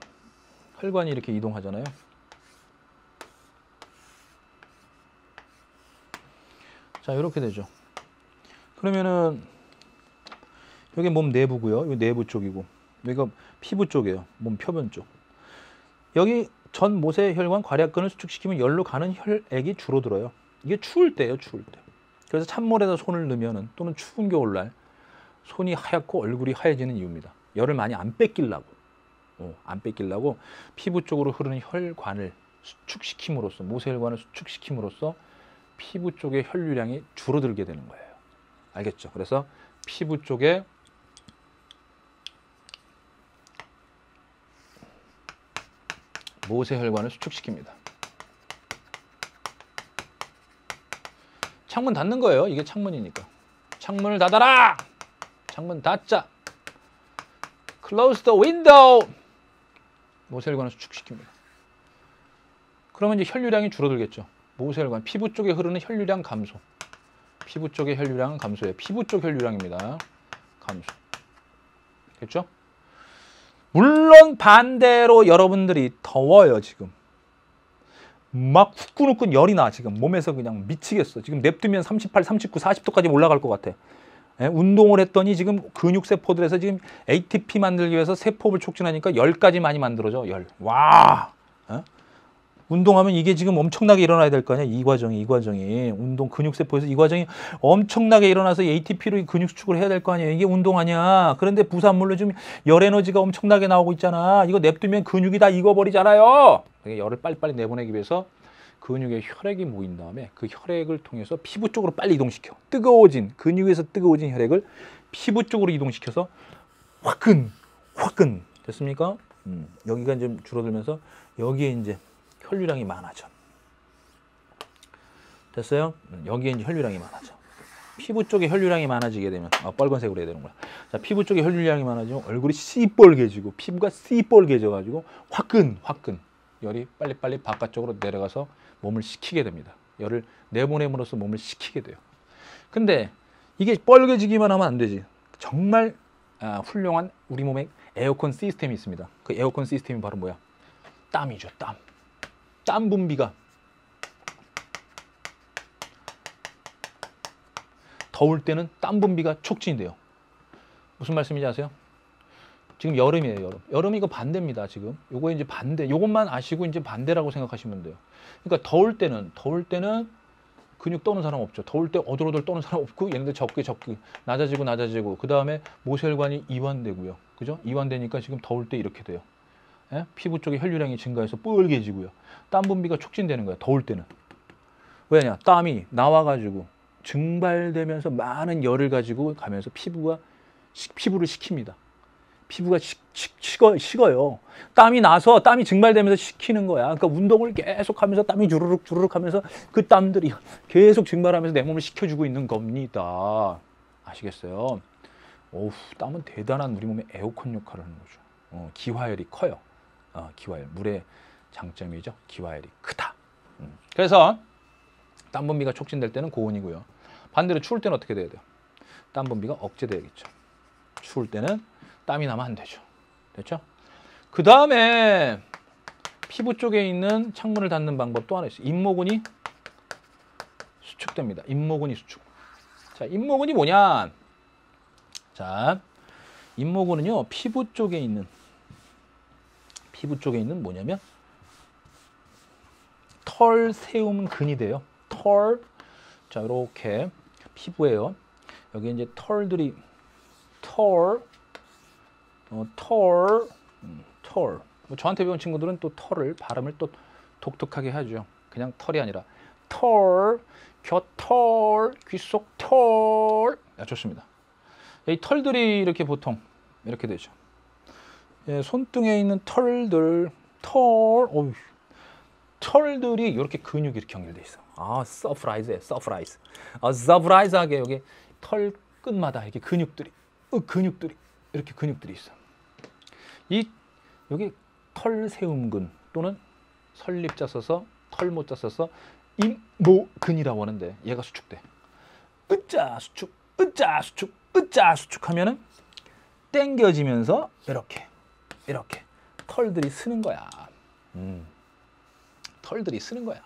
혈관이 이렇게 이동하잖아요. 자, 이렇게 되죠. 그러면은 여기 몸 내부고요. 이 내부 쪽이고, 여기가 피부 쪽이에요. 몸 표면 쪽. 여기 전 모세 혈관 괄약근을 수축시키면 열로 가는 혈액이 줄어들어요. 이게 추울 때예요, 추울 때. 그래서 찬물에다 손을 넣으면은, 또는 추운 겨울날 손이 하얗고 얼굴이 하얘지는 이유입니다. 열을 많이 안 뺏기려고, 피부 쪽으로 흐르는 혈관을 수축시킴으로써, 모세 혈관을 수축시킴으로써 피부 쪽의 혈류량이 줄어들게 되는 거예요. 알겠죠? 그래서 피부 쪽에 모세 혈관을 수축시킵니다. 창문 닫는 거예요. 이게 창문이니까. 창문을 닫아라! 창문 닫자! Close the window! 모세 혈관을 수축시킵니다. 그러면 이제 혈류량이 줄어들겠죠. 모세혈관, 피부 쪽에 흐르는 혈류량 감소. 피부 쪽의 혈류량은 감소해요. 피부 쪽 혈류량입니다. 감소. 됐죠? 물론 반대로 여러분들이 더워요, 지금. 막 후끈후끈 열이 나, 지금. 몸에서 그냥 미치겠어. 지금 냅두면 38, 39, 40도까지 올라갈 것 같아. 예? 운동을 했더니 지금 근육세포들에서 지금 ATP 만들기 위해서 세포를 촉진하니까 열까지 많이 만들어져, 열. 와! 예? 운동하면 이게 지금 엄청나게 일어나야 될 거 아니야? 이 과정이. 운동 근육세포에서 이 과정이 엄청나게 일어나서 ATP로 근육 수축을 해야 될 거 아니야? 이게 운동 아니야. 그런데 부산물로 지금 열 에너지가 엄청나게 나오고 있잖아. 이거 냅두면 근육이 다 익어버리잖아요. 열을 빨리빨리 내보내기 위해서 근육에 혈액이 모인 다음에 그 혈액을 통해서 피부 쪽으로 빨리 이동시켜. 뜨거워진, 근육에서 뜨거워진 혈액을 피부 쪽으로 이동시켜서 화끈. 됐습니까? 여기가 이제 줄어들면서 여기에 이제 혈류량이 많아져. 됐어요? 여기에 이제 혈류량이 많아져. 피부 쪽에 혈류량이 많아지게 되면 빨간색으로 해야 되는 거야. 자, 피부 쪽에 혈류량이 많아지면 얼굴이 씨뻘개지고 피부가 씨뻘개져 가지고 화끈 열이 빨리빨리 바깥쪽으로 내려가서 몸을 식히게 됩니다. 열을 내보냄으로써 몸을 식히게 돼요. 근데 이게 뻘개지기만 하면 안 되지. 정말 훌륭한 우리 몸에 에어컨 시스템이 있습니다. 그 에어컨 시스템이 바로 뭐야? 땀이죠, 땀. 땀 분비가 더울 때는 땀 분비가 촉진돼요. 무슨 말씀인지 아세요? 지금 여름이에요, 여름. 여름이 이거 반대입니다, 지금. 요거 이제 반대. 요것만 아시고 이제 반대라고 생각하시면 돼요. 그러니까 더울 때는 근육 떠는 사람 없죠. 더울 때 오돌오돌 떠는 사람 없고 얘네들 적게 낮아지고 그다음에 모세혈관이 이완되고요. 그죠? 이완되니까 지금 더울 때 이렇게 돼요. 예? 피부 쪽에 혈류량이 증가해서 뻘개지고요. 땀 분비가 촉진되는 거야, 더울 때는. 왜냐? 땀이 나와가지고 증발되면서 많은 열을 가지고 가면서 피부를 식힙니다. 피부가 식어요. 땀이 나서 땀이 증발되면서 식히는 거야. 그러니까 운동을 계속 하면서 땀이 주르륵 하면서 그 땀들이 계속 증발하면서 내 몸을 식혀주고 있는 겁니다. 아시겠어요? 오우, 땀은 대단한 우리 몸의 에어컨 역할을 하는 거죠. 기화열이 커요. 기화열, 물의 장점이죠. 기화열이 크다. 그래서 땀 분비가 촉진될 때는 고온이고요. 반대로 추울 때는 어떻게 돼야 돼요? 땀 분비가 억제돼야겠죠. 추울 때는 땀이 나면 안 되죠. 됐죠? 그 다음에 피부 쪽에 있는 창문을 닫는 방법 또 하나 있어요. 잇모근이 수축됩니다. 잇모근이 수축. 자, 잇모근이 뭐냐? 자, 잇모근은요, 피부 쪽에 있는 뭐냐면 털세움근이 돼요. 털. 자, 이렇게 피부에요. 여기 이제 털들이 뭐 저한테 배운 친구들은 또 털을 발음을 또 독특하게 하죠. 그냥 털이 아니라 털, 겨털, 귀속 털. 좋습니다. 이 털들이 이렇게 보통 이렇게 되죠. 예, 손등에 있는 털들이 이렇게 근육이 이렇게 연결돼 있어. 서프라이즈하게 여기 털 끝마다 이렇게 근육들이 이렇게 근육들이 있어. 여기 털세움근 또는 설립자 써서 털모자 써서 잇모근이라고 하는데 얘가 수축돼. 으짜 수축 하면은 당겨지면서 이렇게 털들이 쓰는 거야. 털들이 쓰는 거야.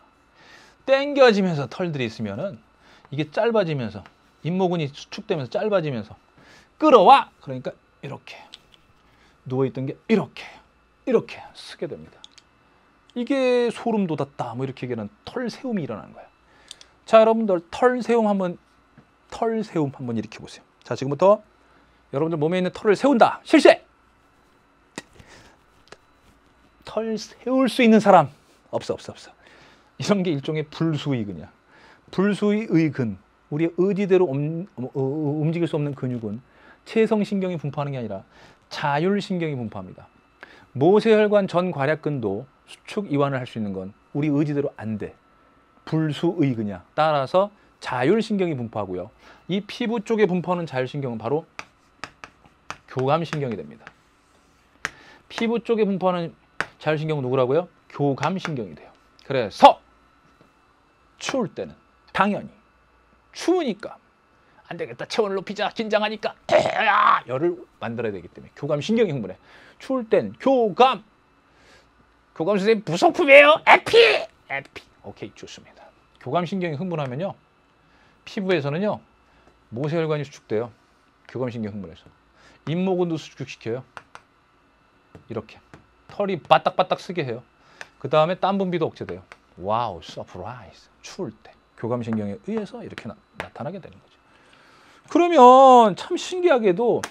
당겨지면서 털들이 있으면은 이게 짧아지면서 잇모근이 수축되면서 짧아지면서 끌어와. 그러니까 이렇게 누워있던 게 이렇게 쓰게 됩니다. 이게 소름 돋았다 뭐 이렇게 얘기하는 털세움이 일어나는 거야. 자, 여러분들 털세움 한번 일으켜 보세요. 자, 지금부터 여러분들 몸에 있는 털을 세운다. 실시. 털 세울 수 있는 사람 없어. 이런 게 일종의 불수의근이야. 불수의 근. 우리의 의지대로 움직일 수 없는 근육은 체성신경이 분포하는 게 아니라 자율신경이 분포합니다. 모세혈관 전괄약근도 수축 이완을 할 수 있는 건 우리 의지대로 안 돼. 불수의근이야. 따라서 자율신경이 분포하고요. 이 피부 쪽에 분포하는 자율신경은 바로 교감신경이 됩니다. 피부 쪽에 분포하는 자율신경은 누구라고요? 교감신경이 돼요. 그래서 추울 때는 당연히 추우니까 안 되겠다. 체온을 높이자. 긴장하니까 열을 만들어야 되기 때문에 교감신경이 흥분해. 추울 땐 교감 선생님 부속품이에요. 에피. 오케이, 좋습니다. 교감신경이 흥분하면요, 피부에서는요 모세혈관이 수축돼요. 교감신경 흥분해서 잇모근도 수축시켜요. 이렇게 털이 바딱바딱 쓰게 해요. 그 다음에 땀 분비도 억제돼요. 와우, 서프라이즈. 추울 때 교감신경에 의해서 이렇게 나타나게 되는 거죠. 그러면 참 신기하게도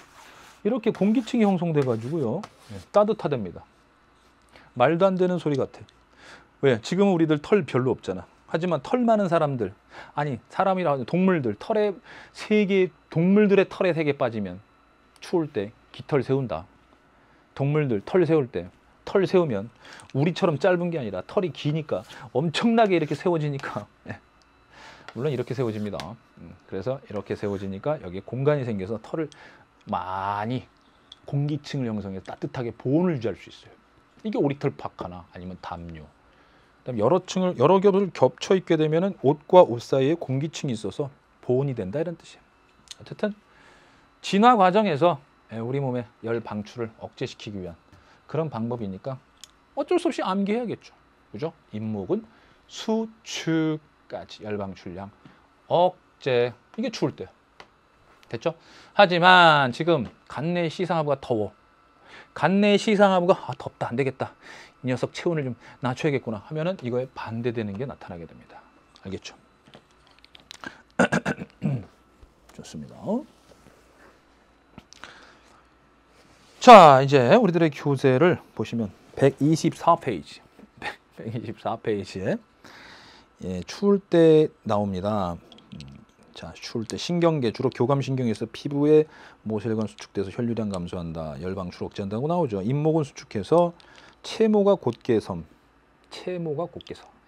이렇게 공기층이 형성돼 가지고요, 따뜻하답니다. 말도 안 되는 소리 같아. 왜? 지금은 우리들 털 별로 없잖아. 하지만 털 많은 사람들, 아니 사람이라 동물들, 동물들의 털에 3개 빠지면 추울 때 깃털 세운다. 동물들 털 세울 때, 털 세우면 우리처럼 짧은 게 아니라 털이 기니까 엄청나게 이렇게 세워지니까, 물론 이렇게 세워집니다. 그래서 이렇게 세워지니까 여기에 공간이 생겨서 털을 많이 공기층을 형성해서 따뜻하게 보온을 유지할 수 있어요. 이게 오리털 박하나 아니면 담요. 그다음 여러 겹을 겹쳐 입게 되면은 옷과 옷 사이에 공기층이 있어서 보온이 된다, 이런 뜻이에요. 어쨌든 진화 과정에서 우리 몸의 열 방출을 억제시키기 위한 그런 방법이니까 어쩔 수 없이 암기해야겠죠. 그죠? 잇목은 수축까지 열 방출량 억제. 이게 추울 때. 됐죠? 하지만 지금 간내 시상하부가 더워. 간내 시상하부가 덥다, 안 되겠다. 이 녀석 체온을 좀 낮춰야겠구나 하면은 이거에 반대되는 게 나타나게 됩니다. 알겠죠? 좋습니다. 자, 이제 우리들의 교재를 보시면 124페이지. 124페이지에 추울 때 나옵니다. 자, 추울 때 신경계, 주로 교감신경에서 피부에 모세혈관 수축돼서 혈류량 감소한다, 열 방출 억제한다고 나오죠. 잇목은 수축해서 채모가 곧게섬.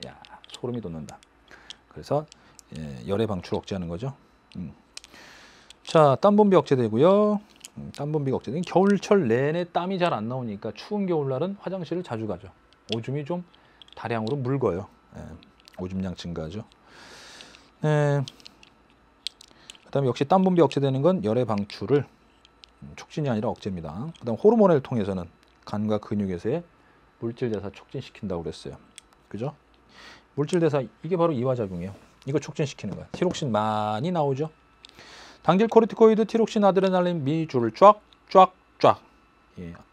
야, 소름이 돋는다. 그래서 열의 방출 억제하는 거죠. 자, 땀 분비 억제되고요. 땀 분비가 억제되는, 겨울철 내내 땀이 잘 안 나오니까 추운 겨울날은 화장실을 자주 가죠. 오줌이 좀 다량으로 묽어요. 오줌량 증가하죠. 그다음에 역시 땀 분비 억제되는 건 열의 방출을 촉진이 아니라 억제입니다. 그다음 호르몬을 통해서는 간과 근육에서의 물질 대사 촉진시킨다고 그랬어요. 그죠? 물질 대사, 이게 바로 이화작용이에요. 이거 촉진시키는 거야. 티록신 많이 나오죠. 당질 코르티코이드, 티록신, 아드레날린, 미주를 쫙.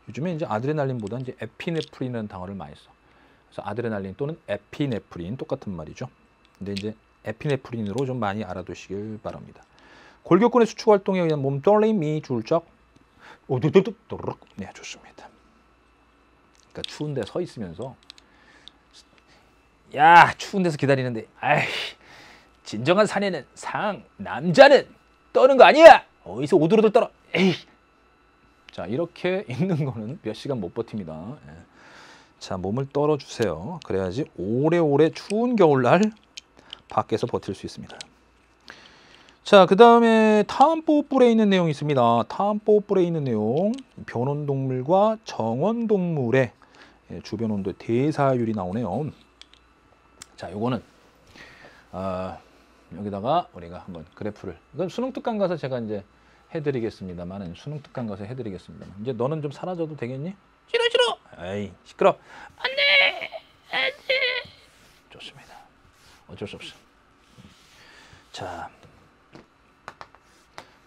요즘에 이제 아드레날린보다 이제 에피네프린이라는 단어를 많이 써. 그래서 아드레날린 또는 에피네프린 똑같은 말이죠. 근데 이제 에피네프린으로 좀 많이 알아두시길 바랍니다. 골격근의 수축 활동에 의한 몸떨림, 미주를 쫙. 오두두둑 도르륵. 네, 좋습니다. 그러니까 추운데 서 있으면서, 야, 추운 데서 기다리는데, 아이, 진정한 사내는 남자는 떠는 거 아니야. 어디서 오두루들 떨어. 에이. 자, 이렇게 있는 거는 몇 시간 못 버팁니다. 자, 몸을 떨어주세요. 그래야지 오래오래 추운 겨울날 밖에서 버틸 수 있습니다. 자, 그 다음에 타음보호뿔에 있는 내용이 있습니다. 타음보호뿔에 있는 내용, 변온동물과 정원동물의 주변 온도의 대사율이 나오네요. 자, 요거는 여기다가 우리가 한번 그래프를, 이건 수능 특강 가서 제가 이제 해드리겠습니다만은, 이제 너는 좀 사라져도 되겠니? 싫어. 에이, 시끄러. 안돼. 좋습니다. 어쩔 수 없어. 자,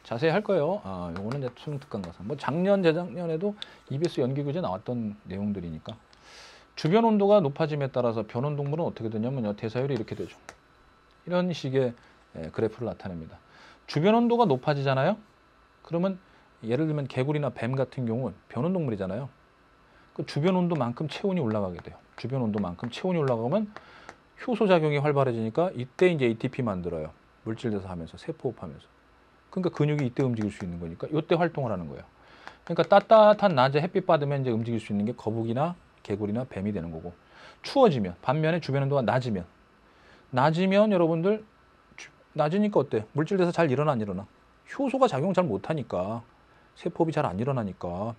자세히 할 거예요. 요거는 이제 수능 특강 가서, 뭐 작년, 재작년에도 EBS 연기교재 나왔던 내용들이니까. 주변 온도가 높아짐에 따라서 변온동물은 어떻게 되냐면요, 대사율이 이렇게 되죠. 이런 식의 그래프를 나타냅니다. 주변 온도가 높아지잖아요. 그러면 예를 들면 개구리나 뱀 같은 경우는 변온동물이잖아요. 그 주변 온도만큼 체온이 올라가게 돼요. 주변 온도만큼 체온이 올라가면 효소 작용이 활발해지니까 이때 이제 ATP 만들어요. 물질 대사하면서, 세포호흡하면서. 그러니까 근육이 이때 움직일 수 있는 거니까 이때 활동을 하는 거예요. 그러니까 따뜻한 낮에 햇빛 받으면 이제 움직일 수 있는 게 거북이나 개구리나 뱀이 되는 거고, 추워지면, 반면에 주변 온도가 낮으면 여러분들, 낮으니까 어때? 물질 대사 잘 일어나, 안 일어나? 효소가 작용 잘 못하니까, 세포흡이 잘 안 일어나니까,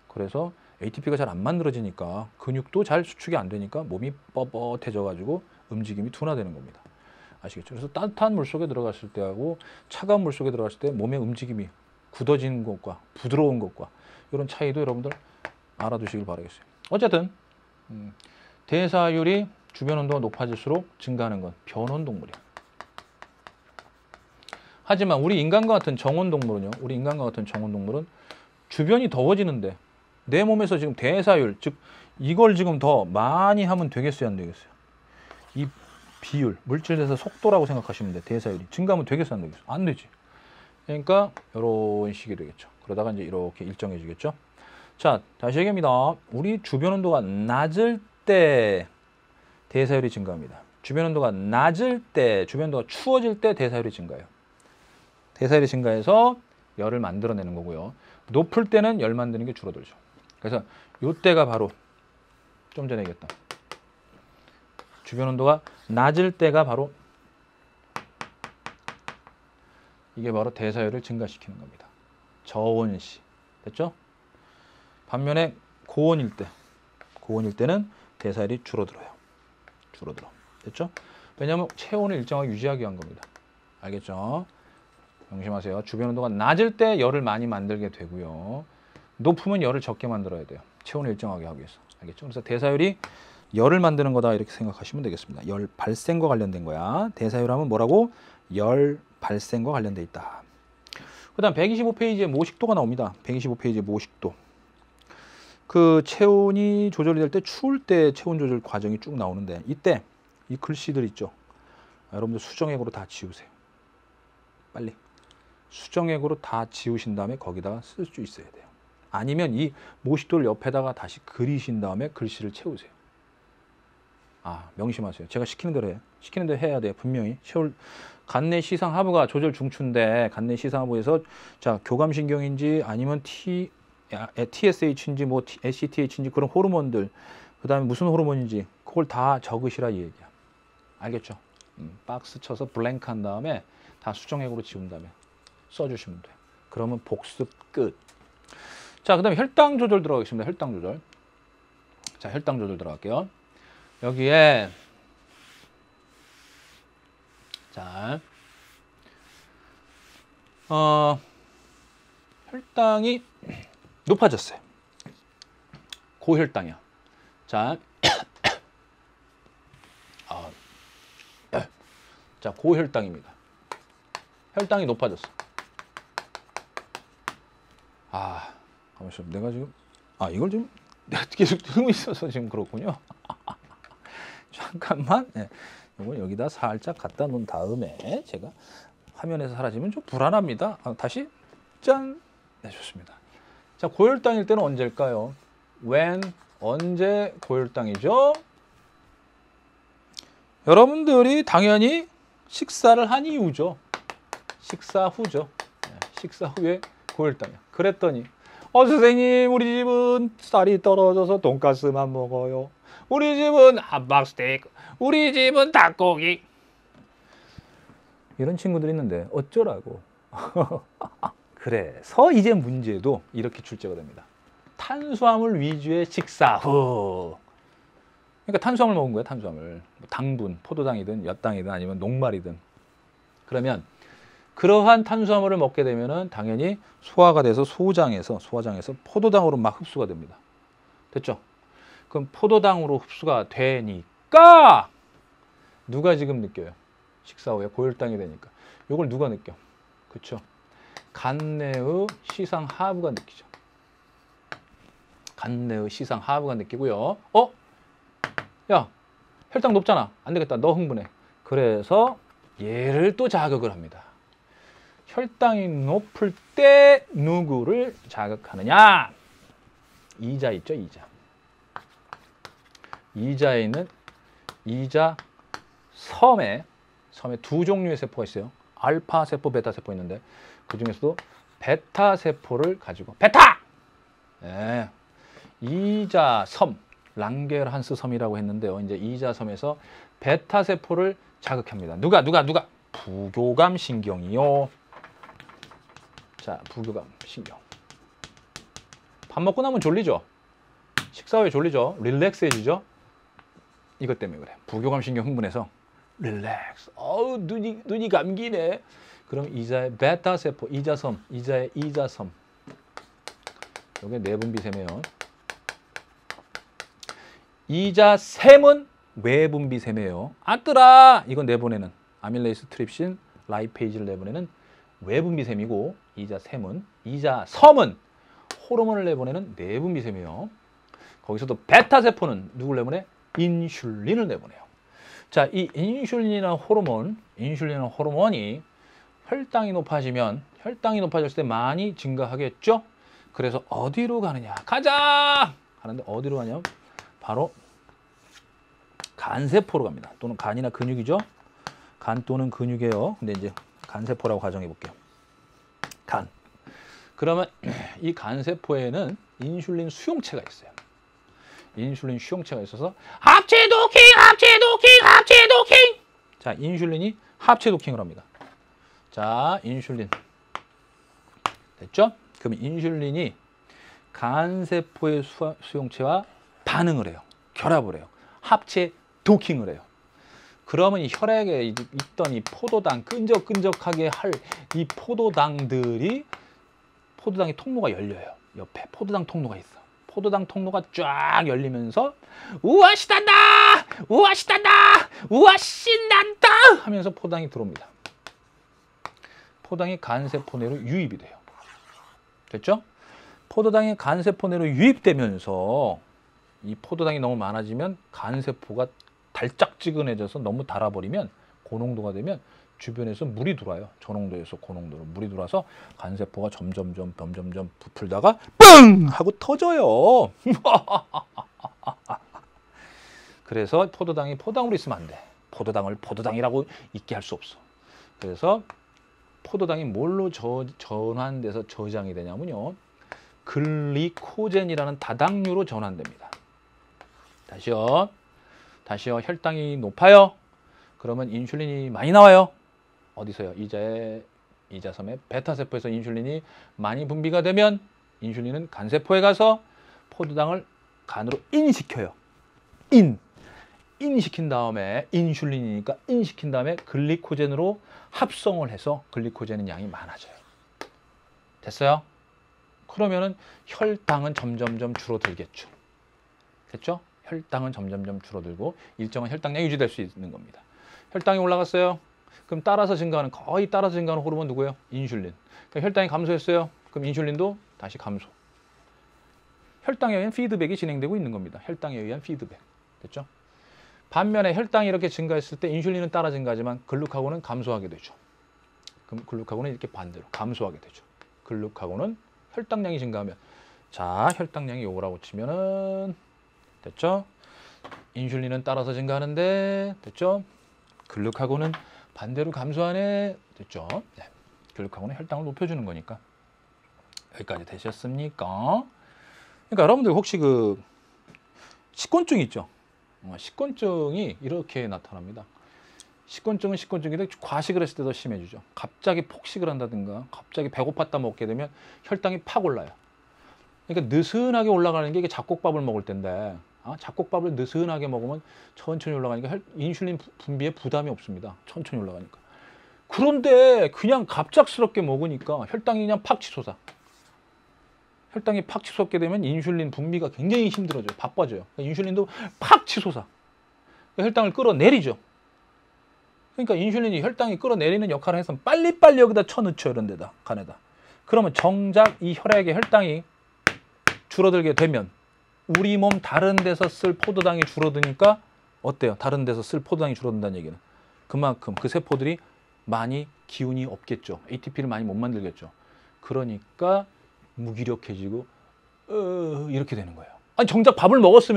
그래서 ATP가 잘 안 만들어지니까, 근육도 잘 수축이 안 되니까 몸이 뻣뻣해져 가지고 움직임이 둔화되는 겁니다. 아시겠죠? 그래서 따뜻한 물 속에 들어갔을 때하고 차가운 물 속에 들어갔을 때 몸의 움직임이 굳어지는 것과 부드러운 것과 이런 차이도 여러분들 알아두시길 바라겠어요. 어쨌든 대사율이 주변 온도가 높아질수록 증가하는 건 변온 동물이야. 하지만 우리 인간과 같은 정온 동물은 주변이 더워지는데 내 몸에서 지금 대사율, 즉 이걸 지금 더 많이 하면 되겠어요, 안 되겠어요? 이 비율, 물질 대사 속도라고 생각하시면 돼. 대사율이 증가하면 되겠어, 안 되겠어? 안 되지. 그러니까 이런 식이 되겠죠. 그러다가 이제 이렇게 일정해지겠죠. 자, 다시 얘기합니다. 우리 주변 온도가 낮을 때 대사율이 증가합니다. 주변 온도가 낮을 때, 주변 온도가 추워질 때 대사율이 증가해요. 대사율이 증가해서 열을 만들어내는 거고요. 높을 때는 열 만드는 게 줄어들죠. 그래서 이때가 바로 좀 전에 얘기했던 주변 온도가 낮을 때가 바로 이게 바로 대사율을 증가시키는 겁니다. 저온시. 됐죠? 반면에 고온일 때는 대사율이 줄어들어요. 됐죠? 왜냐하면 체온을 일정하게 유지하기 위한 겁니다. 알겠죠? 명심하세요. 주변 온도가 낮을 때 열을 많이 만들게 되고요. 높으면 열을 적게 만들어야 돼요. 체온을 일정하게 하기 위해서. 알겠죠? 그래서 대사율이 열을 만드는 거다 이렇게 생각하시면 되겠습니다. 열 발생과 관련된 거야. 대사율 하면 뭐라고? 열 발생과 관련돼 있다. 그 다음 125페이지에 모식도가 나옵니다. 125페이지에 모식도. 그 체온이 조절이 될 때 추울 때 체온 조절 과정이 쭉 나오는데 이때 이 글씨들 있죠. 여러분들 수정액으로 다 지우세요. 빨리. 수정액으로 다 지우신 다음에 거기다가 쓸 수 있어야 돼요. 아니면 이 모식도를 옆에다가 다시 그리신 다음에 글씨를 채우세요. 아, 명심하세요. 제가 시키는 대로 해요. 시키는 대로 해야 돼요. 분명히. 간내 시상 하부가 조절 중추인데 간내 시상 하부에서 자, 교감신경인지 아니면 TSH인지 뭐 ACTH인지 그런 호르몬들 그다음에 무슨 호르몬인지 그걸 다 적으시라 이 얘기야. 알겠죠? 박스 쳐서 블랭크 한 다음에 다 수정액으로 지운 다음에 써주시면 돼요. 그러면 복습 끝. 자, 그 다음에 혈당 조절 들어가겠습니다. 혈당 조절. 자, 혈당 조절 들어갈게요. 여기에 자, 혈당이 높아졌어요. 고혈당이야. 자, 자, 고혈당입니다. 혈당이 높아졌어. 가만있어. 내가 지금 이걸 좀 내가 계속 들고 있어서 지금 그렇군요. 잠깐만. 네. 이걸 여기다 살짝 갖다 놓은 다음에 제가 화면에서 사라지면 좀 불안합니다. 다시 짠. 네, 좋습니다. 자, 고혈당일 때는 언제일까요? 언제 고혈당이죠? 여러분들이 당연히 식사를 한 이후죠. 식사 후죠. 네, 식사 후에 고혈당이야. 그랬더니 선생님, 우리 집은 쌀이 떨어져서 돈가스만 먹어요. 우리 집은 함박스테이크, 우리 집은 닭고기. 이런 친구들이 있는데 어쩌라고. 그래서 이제 문제도 이렇게 출제가 됩니다. 탄수화물 위주의 식사 후. 그러니까 탄수화물 먹은 거야, 탄수화물. 당분, 포도당이든 엿당이든 아니면 녹말이든. 그러면 그러한 탄수화물을 먹게 되면은 당연히 소화가 돼서 소장에서 포도당으로 막 흡수가 됩니다. 됐죠? 그럼 포도당으로 흡수가 되니까 누가 지금 느껴요? 식사 후에 고혈당이 되니까. 이걸 누가 느껴? 그렇죠? 간내의 시상 하부가 느끼죠. 간내의 시상 하부가 느끼고요. 야, 혈당 높잖아. 안 되겠다. 너 흥분해. 그래서 얘를 또 자극을 합니다. 혈당이 높을 때 누구를 자극하느냐? 이자 있죠, 이자. 이자에 있는 이자 섬에 두 종류의 세포가 있어요. 알파 세포, 베타 세포 있는데 그 중에서도 베타 세포를 가지고 네. 이자 섬, 랑게르한스 섬이라고 했는데요. 이제 이자 섬에서 베타 세포를 자극합니다. 누가? 부교감 신경이요. 자, 부교감 신경. 밥 먹고 나면 졸리죠? 식사 후에 졸리죠? 릴렉스해지죠? 이것 때문에 그래. 부교감 신경 흥분해서 릴렉스. 어우, 눈이 감기네. 그럼 이자의 베타 세포, 이자섬, 이자의 이자섬. 요게 내분비세면. 이자샘은 외분비세매요. 아뜨라! 이건 내보내는 아밀레이스, 트립신, 라이페이지를 내보내는 외분비샘이고, 이자섬은 호르몬을 내보내는 내분비샘이에요. 거기서도 베타세포는 누굴 내보내? 인슐린을 내보내요. 자, 이 인슐린이라는 호르몬이 혈당이 높아졌을 때 많이 증가하겠죠? 그래서 어디로 가느냐? 가자! 하는데 어디로 가냐면 바로 간세포로 갑니다. 또는 간이나 근육이죠? 간 또는 근육이에요. 근데 이제 간세포라고 가정해 볼게요. 간. 그러면 이 간세포에는 인슐린 수용체가 있어요. 인슐린 수용체가 있어서 합체 도킹! 자, 인슐린이 합체 도킹을 합니다. 자, 인슐린. 됐죠? 그럼 인슐린이 간세포의 수용체와 반응을 해요. 결합을 해요. 합체 도킹을 해요. 그러면 이 혈액에 있던 이 포도당, 끈적끈적하게 할 이 포도당의 통로가 열려요. 옆에 포도당 통로가 있어. 포도당 통로가 쫙 열리면서 우와 신난다! 하면서 포도당이 들어옵니다. 포도당이 간세포 내로 유입이 돼요. 됐죠? 포도당이 간세포 내로 유입되면서 이 포도당이 너무 많아지면 간세포가 달짝지근해져서 너무 달아버리면 고농도가 되면 주변에서 물이 들어와요. 저농도에서 고농도로 물이 들어와서 간세포가 점점점 부풀다가 뻥! 하고 터져요. 그래서 포도당이 포도당으로 있으면 안 돼. 포도당을 포도당이라고 있게 할 수 없어. 그래서 포도당이 뭘로 전환돼서 저장이 되냐면요. 글리코젠이라는 다당류로 전환됩니다. 다시요. 혈당이 높아요. 그러면 인슐린이 많이 나와요. 어디서요? 이자섬의 베타세포에서 인슐린이 많이 분비가 되면 인슐린은 간세포에 가서 포도당을 간으로 인시켜요. 인시킨 다음에 인슐린이니까 인시킨 다음에 글리코젠으로 합성을 해서 글리코젠은 양이 많아져요. 됐어요? 그러면은 혈당은 점점점 줄어들겠죠. 됐죠? 혈당은 점점점 줄어들고 일정한 혈당량이 유지될 수 있는 겁니다. 혈당이 올라갔어요. 그럼 거의 따라서 증가하는 호르몬 누구예요? 인슐린. 그러니까 혈당이 감소했어요. 그럼 인슐린도 다시 감소. 혈당에 의한 피드백이 진행되고 있는 겁니다. 혈당에 의한 피드백. 됐죠? 반면에 혈당이 이렇게 증가했을 때 인슐린은 따라 증가하지만 글루카곤은 감소하게 되죠. 그럼 글루카곤은 이렇게 반대로 감소하게 되죠. 글루카곤은 혈당량이 증가하면, 자, 혈당량이 요거라고 치면은 됐죠? 인슐린은 따라서 증가하는데, 됐죠? 글루카곤은 반대로 감소하네. 됐죠? 네. 글루카곤은 혈당을 높여주는 거니까. 여기까지 되셨습니까? 그러니까 여러분들 혹시 그 식곤증 있죠? 식곤증이 이렇게 나타납니다. 식곤증은 식곤증인데 과식을 했을 때 더 심해지죠. 갑자기 폭식을 한다든가 갑자기 배고팠다 먹게 되면 혈당이 팍 올라요. 그러니까 느슨하게 올라가는 게 이게 잡곡밥을 먹을 때인데, 잡곡밥을 느슨하게 먹으면 천천히 올라가니까 인슐린 분비에 부담이 없습니다. 천천히 올라가니까. 그런데 그냥 갑작스럽게 먹으니까 혈당이 그냥 팍 치솟아. 혈당이 팍 치솟게 되면 인슐린 분비가 굉장히 힘들어져요. 바빠져요. 그러니까 인슐린도 팍 치솟아. 그러니까 혈당을 끌어내리죠. 그러니까 인슐린이 혈당이 끌어내리는 역할을 해서 빨리빨리 여기다 쳐넣죠. 이런 데다, 간에다. 그러면 정작 이 혈액의 혈당이 줄어들게 되면 우리 몸 다른 데서 쓸 포도당이 줄어드니까 어때요? 다른 데서 쓸 포도당이 줄어든다는 얘기는 그만큼 그 세포들이 많이 기운이 없겠죠. ATP를 많이 못 만들겠죠. 그러니까 무기력해지고 이렇게 되는 거예요. 아니 정작 밥을 먹었을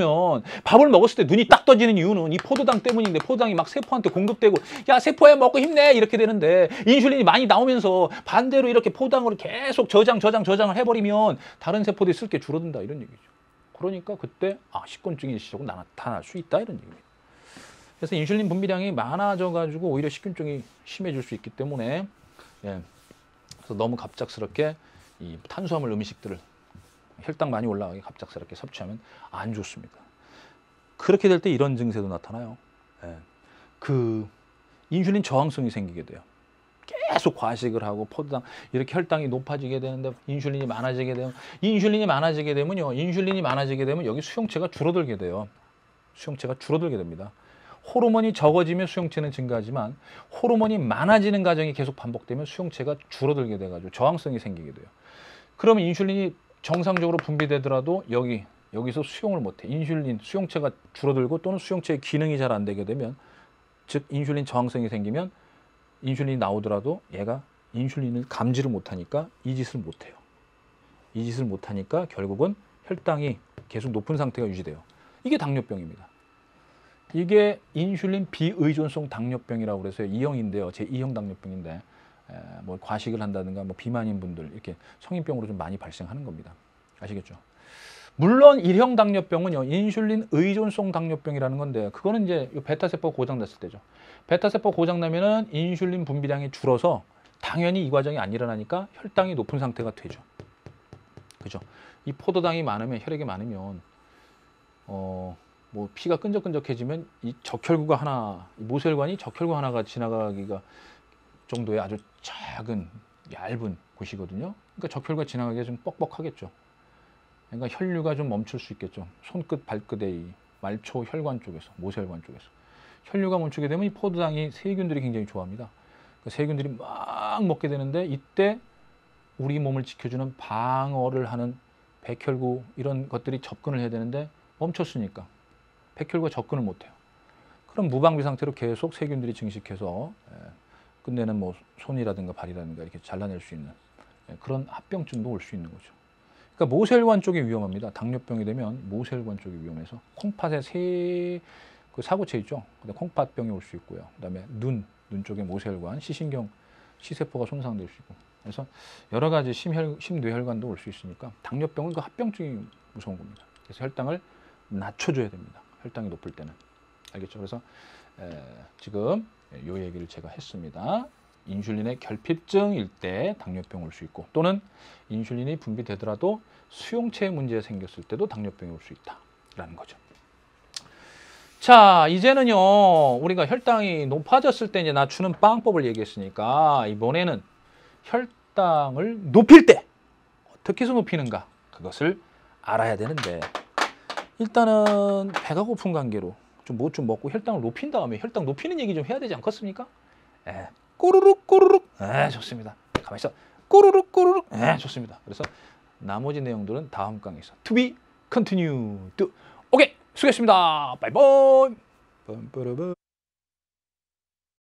때 눈이 딱 떠지는 이유는 이 포도당 때문인데, 포도당이 막 세포한테 공급되고 야 세포야 먹고 힘내 이렇게 되는데 인슐린이 많이 나오면서 반대로 이렇게 포도당으로 계속 저장을 해버리면 다른 세포들이 쓸 게 줄어든다 이런 얘기죠. 그러니까 그때 식곤증이 시작으로 나타날 수 있다 이런 얘기입니다. 그래서 인슐린 분비량이 많아져 가지고 오히려 식곤증이 심해질 수 있기 때문에, 예, 그래서 너무 갑작스럽게 이 탄수화물 음식들을 혈당 많이 올라가게 갑작스럽게 섭취하면 안 좋습니다. 그렇게 될 때 이런 증세도 나타나요. 예. 그 인슐린 저항성이 생기게 돼요. 계속 과식을 하고 포도당 이렇게 혈당이 높아지게 되는데 인슐린이 많아지게 되면 인슐린이 많아지게 되면 여기 수용체가 줄어들게 돼요. 수용체가 줄어들게 됩니다. 호르몬이 적어지면 수용체는 증가하지만 호르몬이 많아지는 과정이 계속 반복되면 수용체가 줄어들게 돼가지고 저항성이 생기게 돼요. 그러면 인슐린이 정상적으로 분비되더라도 여기서 수용을 못해. 인슐린 수용체가 줄어들고 또는 수용체의 기능이 잘 안 되게 되면, 즉 인슐린 저항성이 생기면 인슐린이 나오더라도 얘가 인슐린을 감지를 못하니까 이 짓을 못해요. 이 짓을 못하니까 결국은 혈당이 계속 높은 상태가 유지돼요. 이게 당뇨병입니다. 이게 인슐린 비의존성 당뇨병이라고 그래서 2형인데요. 제 2형 당뇨병인데 뭐 과식을 한다든가 뭐 비만인 분들 이렇게 성인병으로 좀 많이 발생하는 겁니다. 아시겠죠? 물론 1형 당뇨병은요, 인슐린 의존성 당뇨병이라는 건데, 그거는 이제 베타세포 고장났을 때죠. 베타세포 고장나면은 인슐린 분비량이 줄어서 당연히 이 과정이 안 일어나니까 혈당이 높은 상태가 되죠. 그죠? 이 포도당이 많으면, 혈액이 많으면, 뭐 피가 끈적끈적해지면 이 적혈구가 하나, 이 모세혈관이 적혈구 하나가 지나가기가 정도의 아주 작은, 얇은 곳이거든요. 그러니까 적혈구가 지나가기가 좀 뻑뻑하겠죠. 그러니까 혈류가 좀 멈출 수 있겠죠. 손끝, 발끝의 이 말초 혈관 쪽에서, 모세혈관 쪽에서. 혈류가 멈추게 되면 이 포도당이 세균들이 굉장히 좋아합니다. 그 세균들이 막 먹게 되는데 이때 우리 몸을 지켜주는 방어를 하는 백혈구 이런 것들이 접근을 해야 되는데 멈췄으니까 백혈구가 접근을 못해요. 그럼 무방비 상태로 계속 세균들이 증식해서 끝내는 뭐 손이라든가 발이라든가 이렇게 잘라낼 수 있는 그런 합병증도 올 수 있는 거죠. 그러니까 모세혈관 쪽이 위험합니다. 당뇨병이 되면 모세혈관 쪽이 위험해서 콩팥에 그 사고체 있죠. 콩팥병이 올 수 있고요. 그다음에 눈 쪽에 모세혈관, 시신경, 시세포가 손상될 수 있고. 그래서 여러 가지 심뇌혈관도 올 수 있으니까 당뇨병은 그 합병증이 무서운 겁니다. 그래서 혈당을 낮춰줘야 됩니다. 혈당이 높을 때는. 알겠죠? 그래서 지금 요 얘기를 제가 했습니다. 인슐린의 결핍증일 때 당뇨병 올 수 있고, 또는 인슐린이 분비되더라도 수용체에 문제 생겼을 때도 당뇨병이 올 수 있다라는 거죠. 자, 이제는요, 우리가 혈당이 높아졌을 때 이제 낮추는 방법을 얘기했으니까, 이번에는 혈당을 높일 때 어떻게 해서 높이는가, 그것을 알아야 되는데, 일단은 배가 고픈 관계로 좀 먹고 혈당을 높인 다음에 혈당 높이는 얘기 좀 해야 되지 않겠습니까? 꼬르륵 꼬르륵. 좋습니다. 가만히 있어. 꼬르륵 꼬르륵. 좋습니다. 그래서 나머지 내용들은 다음 강의에서 to be continued. 오케이, 수고했습니다. 바이바이.